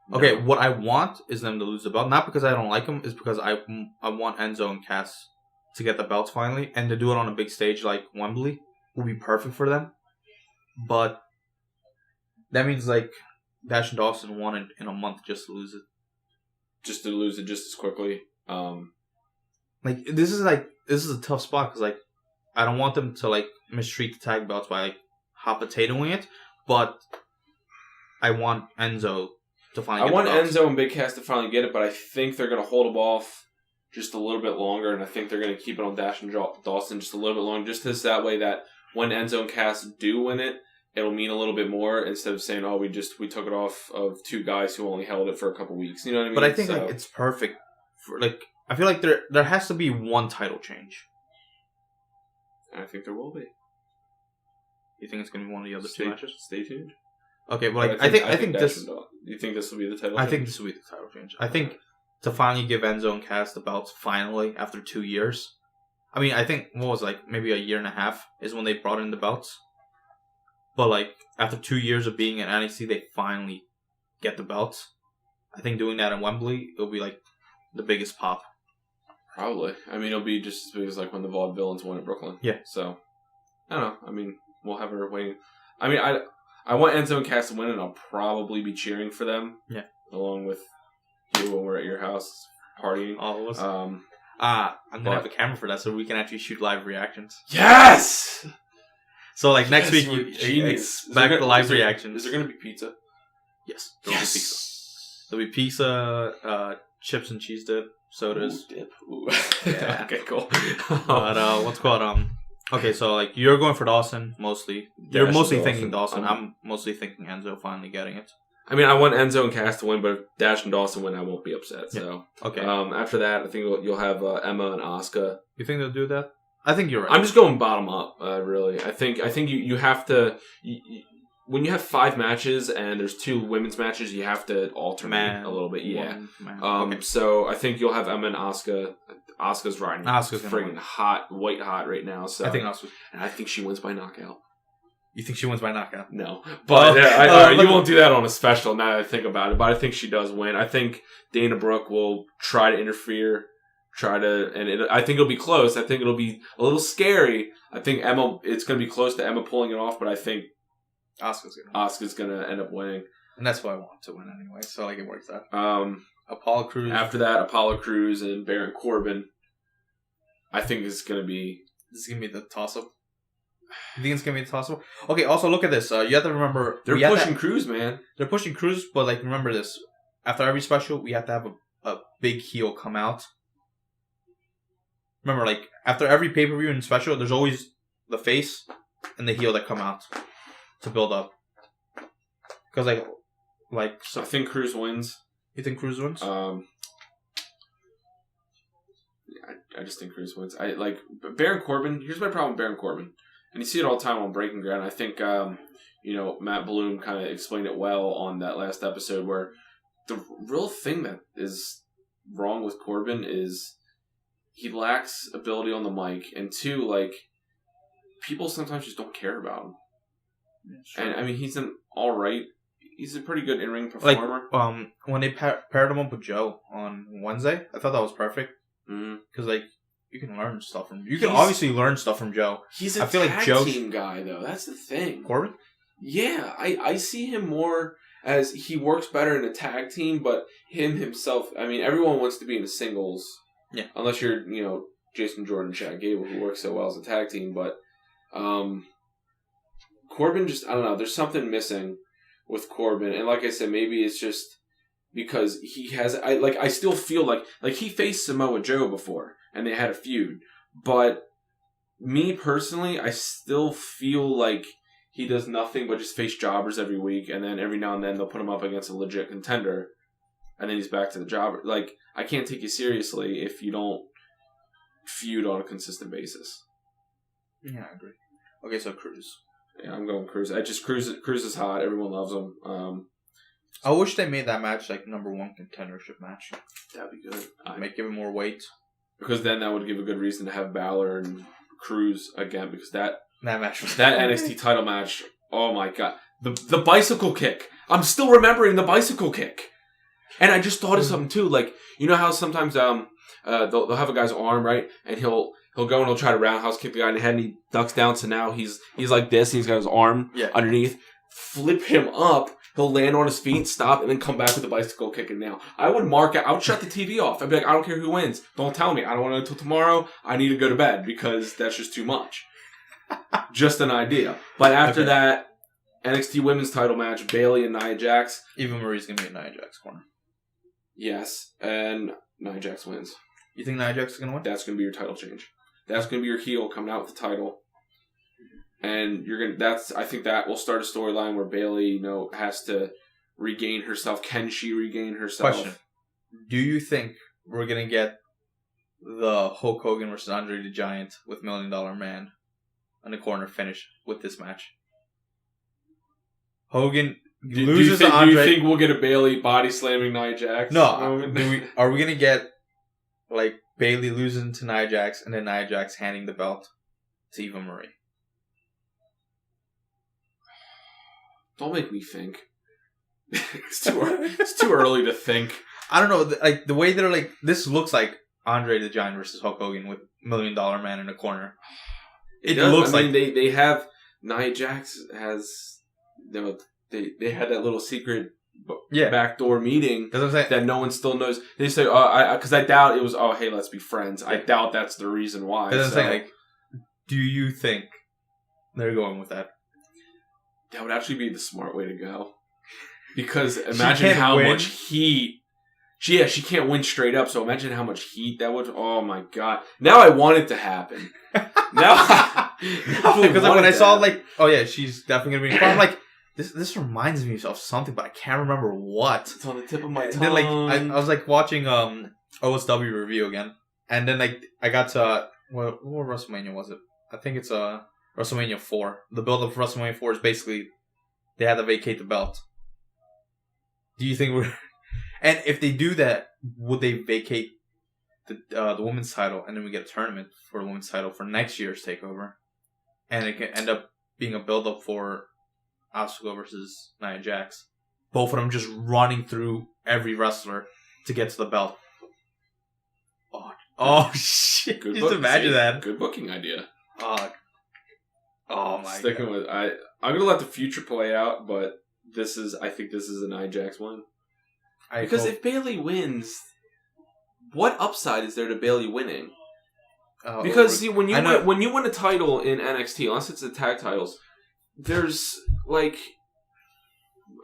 No. Okay, what I want is them to lose the belt. Not because I don't like them, is because I want Enzo and Cass to get the belts finally. And to do it on a big stage like Wembley will be perfect for them. But that means like Dash and Dawson won it in a month just to lose it just to lose it just as quickly. This is a tough spot because like I don't want them to like mistreat the tag belts by like hot potatoing it, but I want Enzo to finally. I want Enzo and Big Cass to finally get it, but I think they're going to hold them off just a little bit longer, and I think they're going to keep it on Dash and Dawson just a little bit longer, just as that way that when Enzo and Cass do win it, it'll mean a little bit more instead of saying, "Oh, we took it off of two guys who only held it for a couple weeks." You know what I mean? But I think like it's perfect for like. I feel like there has to be one title change. I think there will be. You think it's going to be one of the other two matches? Stay tuned. Okay, but like, I think this. Do you think this will be the title? I think this will be the title change. I think to finally give Enzo and Cass the belts finally after 2 years. I mean, I think what was like maybe a year and a half is when they brought in the belts. But like after 2 years of being in NXT, they finally get the belts. I think doing that in Wembley, it'll be like the biggest pop. Probably. I mean, it'll be just as big as like when the Vaudevillains won at Brooklyn. Yeah. So, I don't know. I mean, we'll have her waiting. I mean, I want Enzo and Cass to win, and I'll probably be cheering for them. Yeah. Along with you when we're at your house partying. All of us. I'm gonna have a camera for that, so we can actually shoot live reactions. Yes. So like next week, you expect live reactions. Is there gonna be pizza? Yes. There'll be pizza. There'll be pizza, chips and cheese dip, sodas. Ooh, dip. Ooh. Yeah. Okay, cool. But what's called Okay, so like you're going for Dawson mostly. You're mostly thinking Dawson. I'm mostly thinking Enzo finally getting it. I mean, I want Enzo and Cass to win, but if Dash and Dawson win, I won't be upset. So okay. After that, I think you'll have Emma and Asuka. You think they'll do that? I think you're right. I'm just going bottom up. Really, I think you have to. When you have 5 matches and there's 2 women's matches, you have to alternate a little bit. Yeah. Okay. So I think you'll have Emma and Asuka. Asuka's riding. Asuka's friggin' hot, white hot right now. So I think she wins by knockout. You think she wins by knockout? No, but you won't do that on a special. Now that I think about it, but I think she does win. I think Dana Brooke will try to interfere, I think it'll be close. I think it'll be a little scary. I think it's going to be close to Emma pulling it off, but I think Asuka's gonna end up winning, and that's why I want to win anyway. So like it works out. Apollo Crews. After that, Apollo Crews and Baron Corbin. I think this is gonna be the toss up. You think it's gonna be the toss up? Okay. Also, look at this. You have to remember they're pushing Crews, man. They're pushing Crews, but like remember this. After every special, we have to have a big heel come out. Remember, like after every pay per view and special, there's always the face and the heel that come out to build up. Because so I think Crews wins. You think Crews wins? I just think Crews wins. I like Baron Corbin. Here's my problem with Baron Corbin, and you see it all the time on Breaking Ground. I think Matt Bloom kind of explained it well on that last episode, where the real thing that is wrong with Corbin is he lacks ability on the mic, and 2, like people sometimes just don't care about him. Yeah, sure. And I mean, he's he's a pretty good in-ring performer. Like, when they paired him up with Joe on Wednesday, I thought that was perfect. Because, like, you can learn stuff from... You can obviously learn stuff from Joe. He's a tag team guy, though. That's the thing. Corbin? Yeah, I see him more as he works better in a tag team, but himself... I mean, everyone wants to be in the singles. Yeah. Unless you're, Jason Jordan and Chad Gable, who work so well as a tag team, but... Corbin just... I don't know. There's something missing with Corbin, and like I said, maybe it's just because he has. I still feel like he faced Samoa Joe before, and they had a feud. But me personally, I still feel like he does nothing but just face jobbers every week, and then every now and then they'll put him up against a legit contender, and then he's back to the jobber. Like, I can't take you seriously if you don't feud on a consistent basis. Yeah, I agree. Okay, so Crews. Yeah, I'm going Crews. Crews is hot. Everyone loves him. I wish they made that match like number 1 contendership match. That'd be good. Give him more weight. Because then that would give a good reason to have Balor and Crews again. Because that match was that NXT title match. Oh my god, the bicycle kick. I'm still remembering the bicycle kick. And I just thought of something too. Like, you know how sometimes they'll have a guy's arm, right, and he'll go and he'll try to roundhouse kick the guy in the head, and he ducks down. So now he's like this. And he's got his arm underneath. Flip him up He'll land on his feet, stop, and then come back with a bicycle kick and nail. I would mark out. I would shut the TV off. I'd be like, I don't care who wins. Don't tell me. I don't want to know until tomorrow. I need to go to bed because that's just too much. Just an idea. But after that, NXT Women's Title match, Bayley and Nia Jax. Eva Marie's gonna be in Nia Jax's corner. Yes, and Nia Jax wins. You think Nia Jax is gonna win? That's gonna be your title change. That's gonna be your heel coming out with the title. And I think that will start a storyline where Bayley, has to regain herself. Can she regain herself? Question. Do you think we're going to get the Hulk Hogan versus Andre the Giant with $1 Million Man in the corner finish with this match? Hogan loses to Andre. Do you think we'll get a Bayley body slamming Nia Jax? No. Are we going to get Bayley losing to Nia Jax and then Nia Jax handing the belt to Eva Marie? Don't make me think. It's too early to think. I don't know. The way they're this looks like Andre the Giant versus Hulk Hogan with $1 Million Man in the corner. It looks like they have Nia Jax has they had that little secret backdoor meeting that no one still knows. They say because I doubt it was hey, let's be friends. I doubt that's the reason why. Do you think they're going with that? That would actually be the smart way to go. Because imagine how much heat... She can't win straight up, so imagine how much heat that would... Oh my god. Now I want it to happen. Because when I saw, she's definitely going to be... I'm like, this reminds me of something, but I can't remember what. It's on the tip of my tongue. And then, I was, watching OSW review again. And then, I got to... What WrestleMania was it? I think it's... WrestleMania 4. The build-up for WrestleMania 4 is basically they had to vacate the belt. Do you think we're... And if they do that, would they vacate the women's title and then we get a tournament for the women's title for next year's Takeover? And it can end up being a build-up for Asuka versus Nia Jax. Both of them just running through every wrestler to get to the belt. Oh shit. Just imagine that. Good booking idea. Oh my Sticking god. with I'm gonna let the future play out, but I think this is a Nia Jax one. Because if Bayley wins, what upside is there to Bayley winning? Because when you win a title in NXT, unless it's the tag titles, there's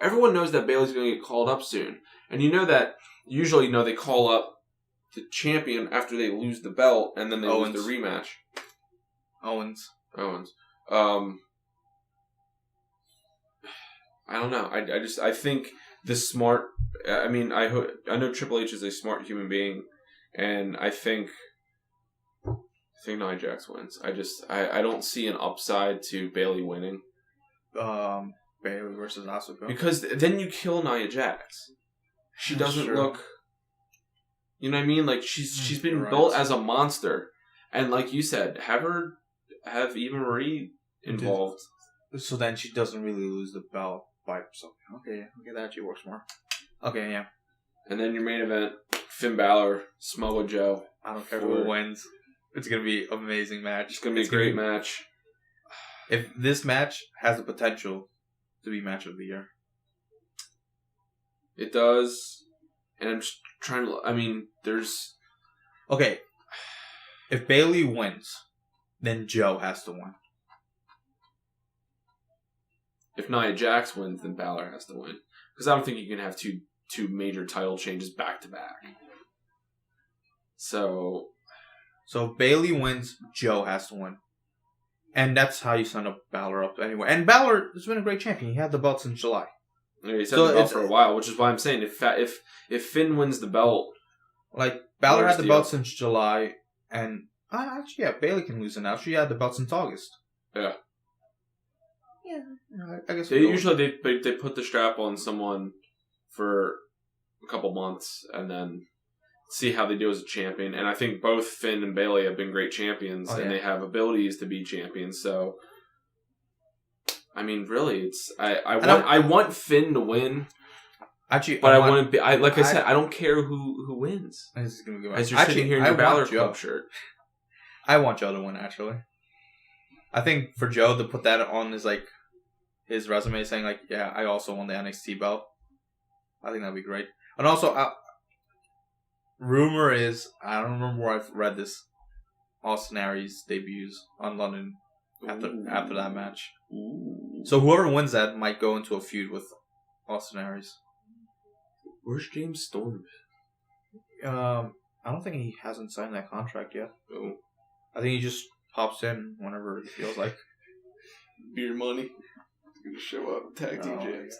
everyone knows that Bayley's gonna get called up soon. And you know that usually they call up the champion after they lose the belt and then they lose the rematch. Owens. I don't know. I think the smart. I know Triple H is a smart human being, and I think Nia Jax wins. I don't see an upside to Bayley winning. Bayley versus Asuka. Because then you kill Nia Jax. She doesn't look. You know what I mean? She's been built as a monster, and like you said, have Eva Marie involved. So then she doesn't really lose the belt by herself. Okay, that actually works more. Okay, yeah. And then your main event, Finn Balor, Samoa Joe. I don't care who wins. It's going to be an amazing match. It's going to be a great match. If this match has the potential to be match of the year. It does. And I'm just trying to... there's... Okay. If Bayley wins, then Joe has to win. If Nia Jax wins, then Balor has to win. Because I don't think you can have two major title changes back to back. So if Bayley wins, Joe has to win. And that's how you sign up Balor up anyway. And Balor has been a great champion. He had the belt since July. Yeah, he's had the belt for a while, which is why I'm saying if Finn wins the belt... Balor had the belt since July, and... actually, yeah, Bayley can lose it now. She had the belt since August. Yeah. Yeah, I guess they usually they put the strap on someone for a couple months and then see how they do as a champion. And I think both Finn and Bayley have been great champions, and they have abilities to be champions. So, really, it's I want Finn to win. Actually, but I want to be. I said, I don't care who wins. This is gonna go as you're sitting here in your Balor Club shirt. I want Joe to win. Actually, I think for Joe to put that on his his resume saying like, yeah, I also won the NXT belt. I think that'd be great. And also, rumor is, I don't remember where I've read this, Austin Aries debuts on London after that match. Ooh. So whoever wins that might go into a feud with Austin Aries. Where's James Storm? I don't think he hasn't signed that contract yet. Oh. I think he just pops in whenever he feels like. Beer money. Gonna show up. Tag team James.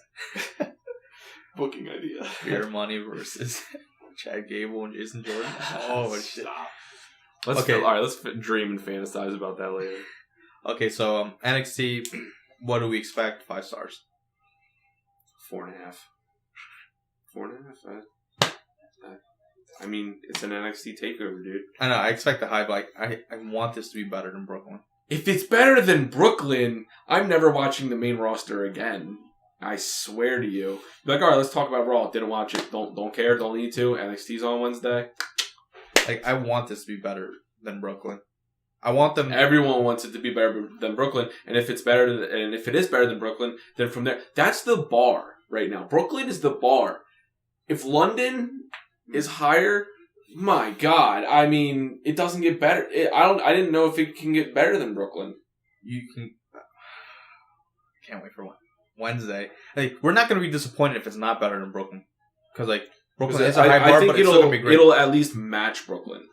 Booking idea. Beer money versus Chad Gable and Jason Jordan. Oh shit. All right, let's dream and fantasize about that later. Okay, so NXT, what do we expect? 5 stars. 4.5. 4.5. I mean, it's an NXT takeover, dude. I know. I expect the high, but I want this to be better than Brooklyn. If it's better than Brooklyn, I'm never watching the main roster again. I swear to you. Be like, all right, let's talk about Raw. Didn't watch it. Don't care. Don't need to. NXT's on Wednesday. Like, I want this to be better than Brooklyn. I want them. Everyone wants it to be better than Brooklyn, and if it is better than Brooklyn, then from there, that's the bar right now. Brooklyn is the bar. If London is higher, my God, I mean, it doesn't get better. I didn't know if it can get better than Brooklyn. You can. Can't wait for Wednesday. Like, we're not going to be disappointed if it's not better than Brooklyn, because like Brooklyn is a high bar, but it's still going to be great. It'll at least match Brooklyn.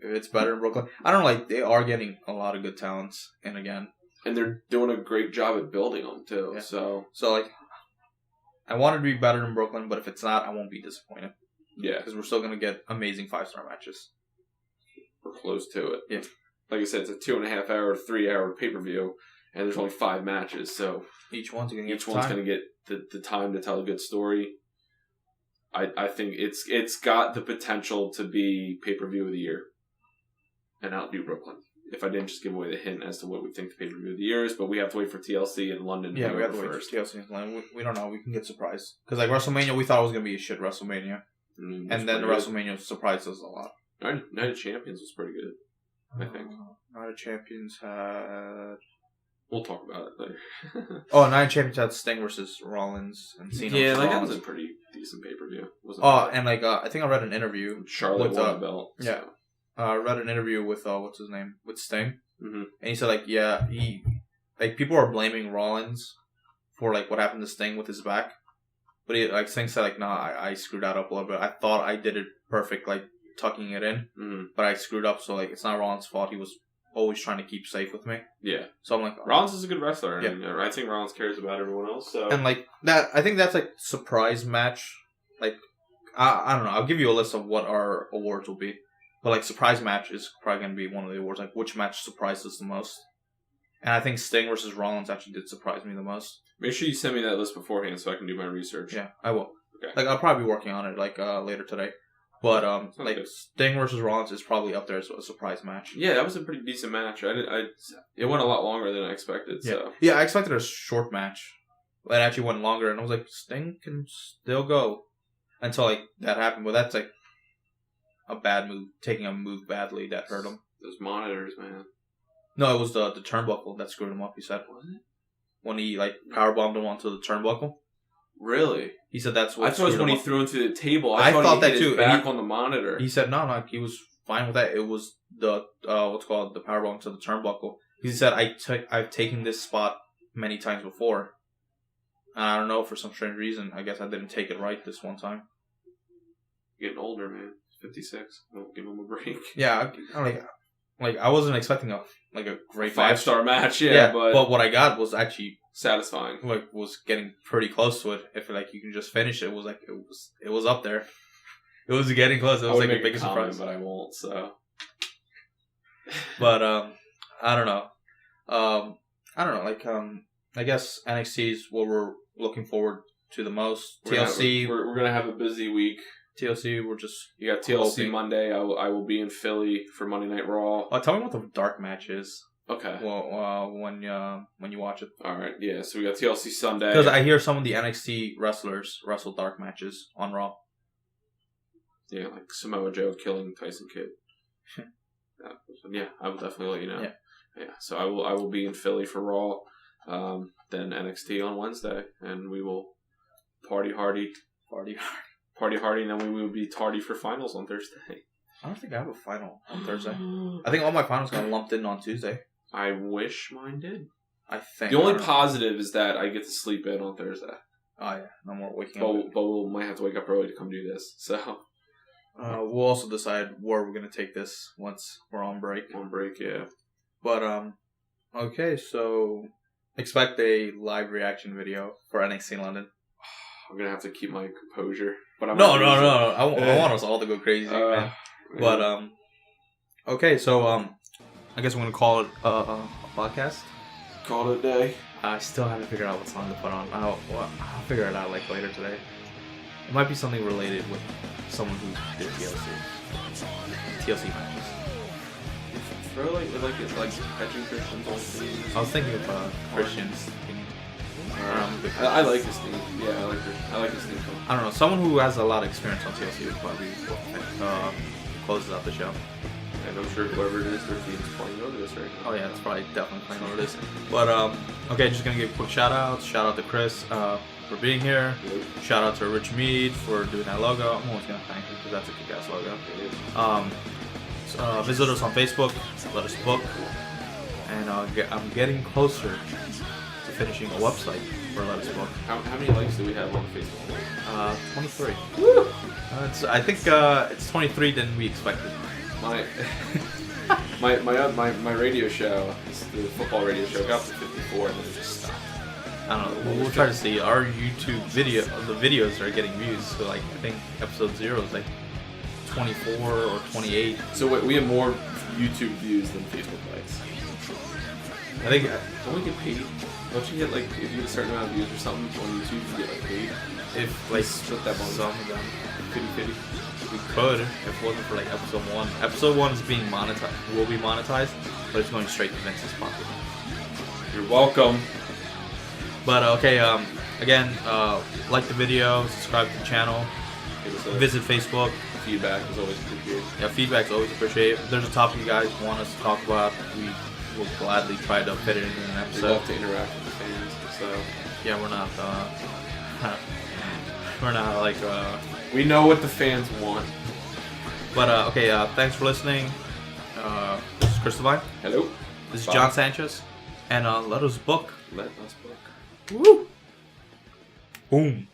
If it's better than Brooklyn, I don't know. Like, they are getting a lot of good talents, and they're doing a great job at building them too. Yeah. So like, I want it to be better than Brooklyn, but if it's not, I won't be disappointed. Yeah, because we're still going to get amazing 5-star matches. We're close to it. Yeah, like I said, it's a 2.5 hour, 3 hour pay per view, and there's only 5 matches, so each one's going to get the time to tell a good story. I think it's got the potential to be pay per view of the year. And outdo Brooklyn. If I didn't just give away the hint as to what we think the pay-per-view of the year is, but we have to wait for TLC in London. Yeah, we have to wait for TLC in London. We don't know. We can get surprised. Because like WrestleMania, we thought it was going to be a shit WrestleMania. And then the WrestleMania surprised us a lot. Night of Champions was pretty good, I think. Night of Champions had... We'll talk about it later. Night of Champions had Sting versus Rollins and Cena. Yeah, like Rollins. that was a pretty decent pay-per-view. And like I think I read an interview. Charlotte won the belt. So. Yeah. I read an interview with what's his name, with Sting, and he said like, yeah, people are blaming Rollins for like what happened to Sting with his back, but Sting said like, nah, I screwed that up a little bit. I thought I did it perfect, like tucking it in, but I screwed up. So like, it's not Rollins' fault. He was always trying to keep safe with me. Yeah. So I'm like, Rollins is a good wrestler. Yeah. And I think Rollins cares about everyone else. So and like that, I think that's like surprise match. Like I don't know. I'll give you a list of what our awards will be. But, like, surprise match is probably going to be one of the awards. Like, which match surprised us the most? And I think Sting versus Rollins actually did surprise me the most. Make sure you send me that list beforehand so I can do my research. Yeah, I will. Okay. Like, I'll probably be working on it, like, later today. But, like, good. Sting versus Rollins is probably up there as a surprise match. Yeah, that was a pretty decent match. It went a lot longer than I expected. Yeah, So. yeah, I expected a short match. It actually went longer, and I was like, Sting can still go. Until, like, that happened. But that's, like, a bad move, taking a move badly that hurt him. Those monitors, man. No, it was the turnbuckle that screwed him up, he said. Was it? When he, like, powerbombed him onto the turnbuckle. Really? He said that's what I thought it was when he threw him through the table. I thought he that hit too. His back on the monitor. He said no, he was fine with that. It was the, the powerbomb to the turnbuckle. He said, I've taken this spot many times before. And I don't know, for some strange reason, I guess I didn't take it right this one time. Getting older, man. 56. Don't give him a break. Yeah, I wasn't expecting a great 5-star match. Yeah, but what I got was actually satisfying. Like, was getting pretty close to it. If like you can just finish it, it was up there. It was getting close. It was like the biggest surprise, but I won't. So, but I don't know. Like I guess NXT is what we're looking forward to the most. TLC, we're gonna have a busy week. TLC, we're just... You got TLC hoping. Monday. I will be in Philly for Monday Night Raw. Tell me what the dark match is. Okay. Well, when you watch it. All right. Yeah. So we got TLC Sunday. Because I hear some of the NXT wrestlers wrestle dark matches on Raw. Yeah, like Samoa Joe killing Tyson Kidd. Yeah, I will definitely let you know. Yeah. So I will be in Philly for Raw. Then NXT on Wednesday, and we will party hardy, and then we will be tardy for finals on Thursday. I don't think I have a final on Thursday. I think all my finals got lumped in on Tuesday. I wish mine did. I think the only positive is that I get to sleep in on Thursday. Oh yeah, no more waking up. But we might have to wake up early to come do this. So we'll also decide where we're gonna take this once we're on break. On break, yeah. But okay, so expect a live reaction video for NXT London. I'm gonna have to keep my composure. But No. I want us all to go crazy, man. But okay, so I guess we're gonna call it a podcast. Call it a day. I still haven't figured out what song to put on. I'll figure it out like later today. It might be something related with someone who did TLC matches. Throw like catching Christians on theme. I was thinking of Christians. I like this theme. Yeah, I like this theme. I don't know. Someone who has a lot of experience on TLC would probably closes out the show. And I'm sure whoever it is, their team's playing over this right now. Oh yeah, it's probably definitely playing over this. But okay, just gonna give a quick shout out. Shout out to Chris for being here. Yep. Shout out to Rich Mead for doing that logo. I'm always gonna thank him because that's a kick-ass logo. Visit us on Facebook. Let us book. And I'm getting closer to finishing a website for Let Us Book. How many likes do we have on Facebook? 23. Woo! I think it's 23 than we expected. My radio show, the football radio show, got to 54 and then it just stopped. I don't know. We'll try to see. Our YouTube video, the videos are getting views. So like, I think episode 0 is like 24 or 28. So we have more YouTube views than Facebook likes. I think. Don't we get paid? Don't you get like if you get a certain amount of views or something on YouTube, you get like paid? If like split that bonus off of them, 50-50. We could if it wasn't for like episode 1. Episode 1 is being monetized. Will be monetized, but it's going straight to Vince's pocket. You're welcome. But okay, again, like the video, subscribe to the channel, visit Facebook. Feedback is always appreciated. Yeah, feedback is always appreciated. If there's a topic you guys want us to talk about, we will gladly try to fit it into an episode. We love to interact with the fans, so yeah, we're not like we know what the fans want. But okay, thanks for listening. This is Chris Devine. Hello. This is John Sanchez, and let us book. Let us book. Woo! Boom.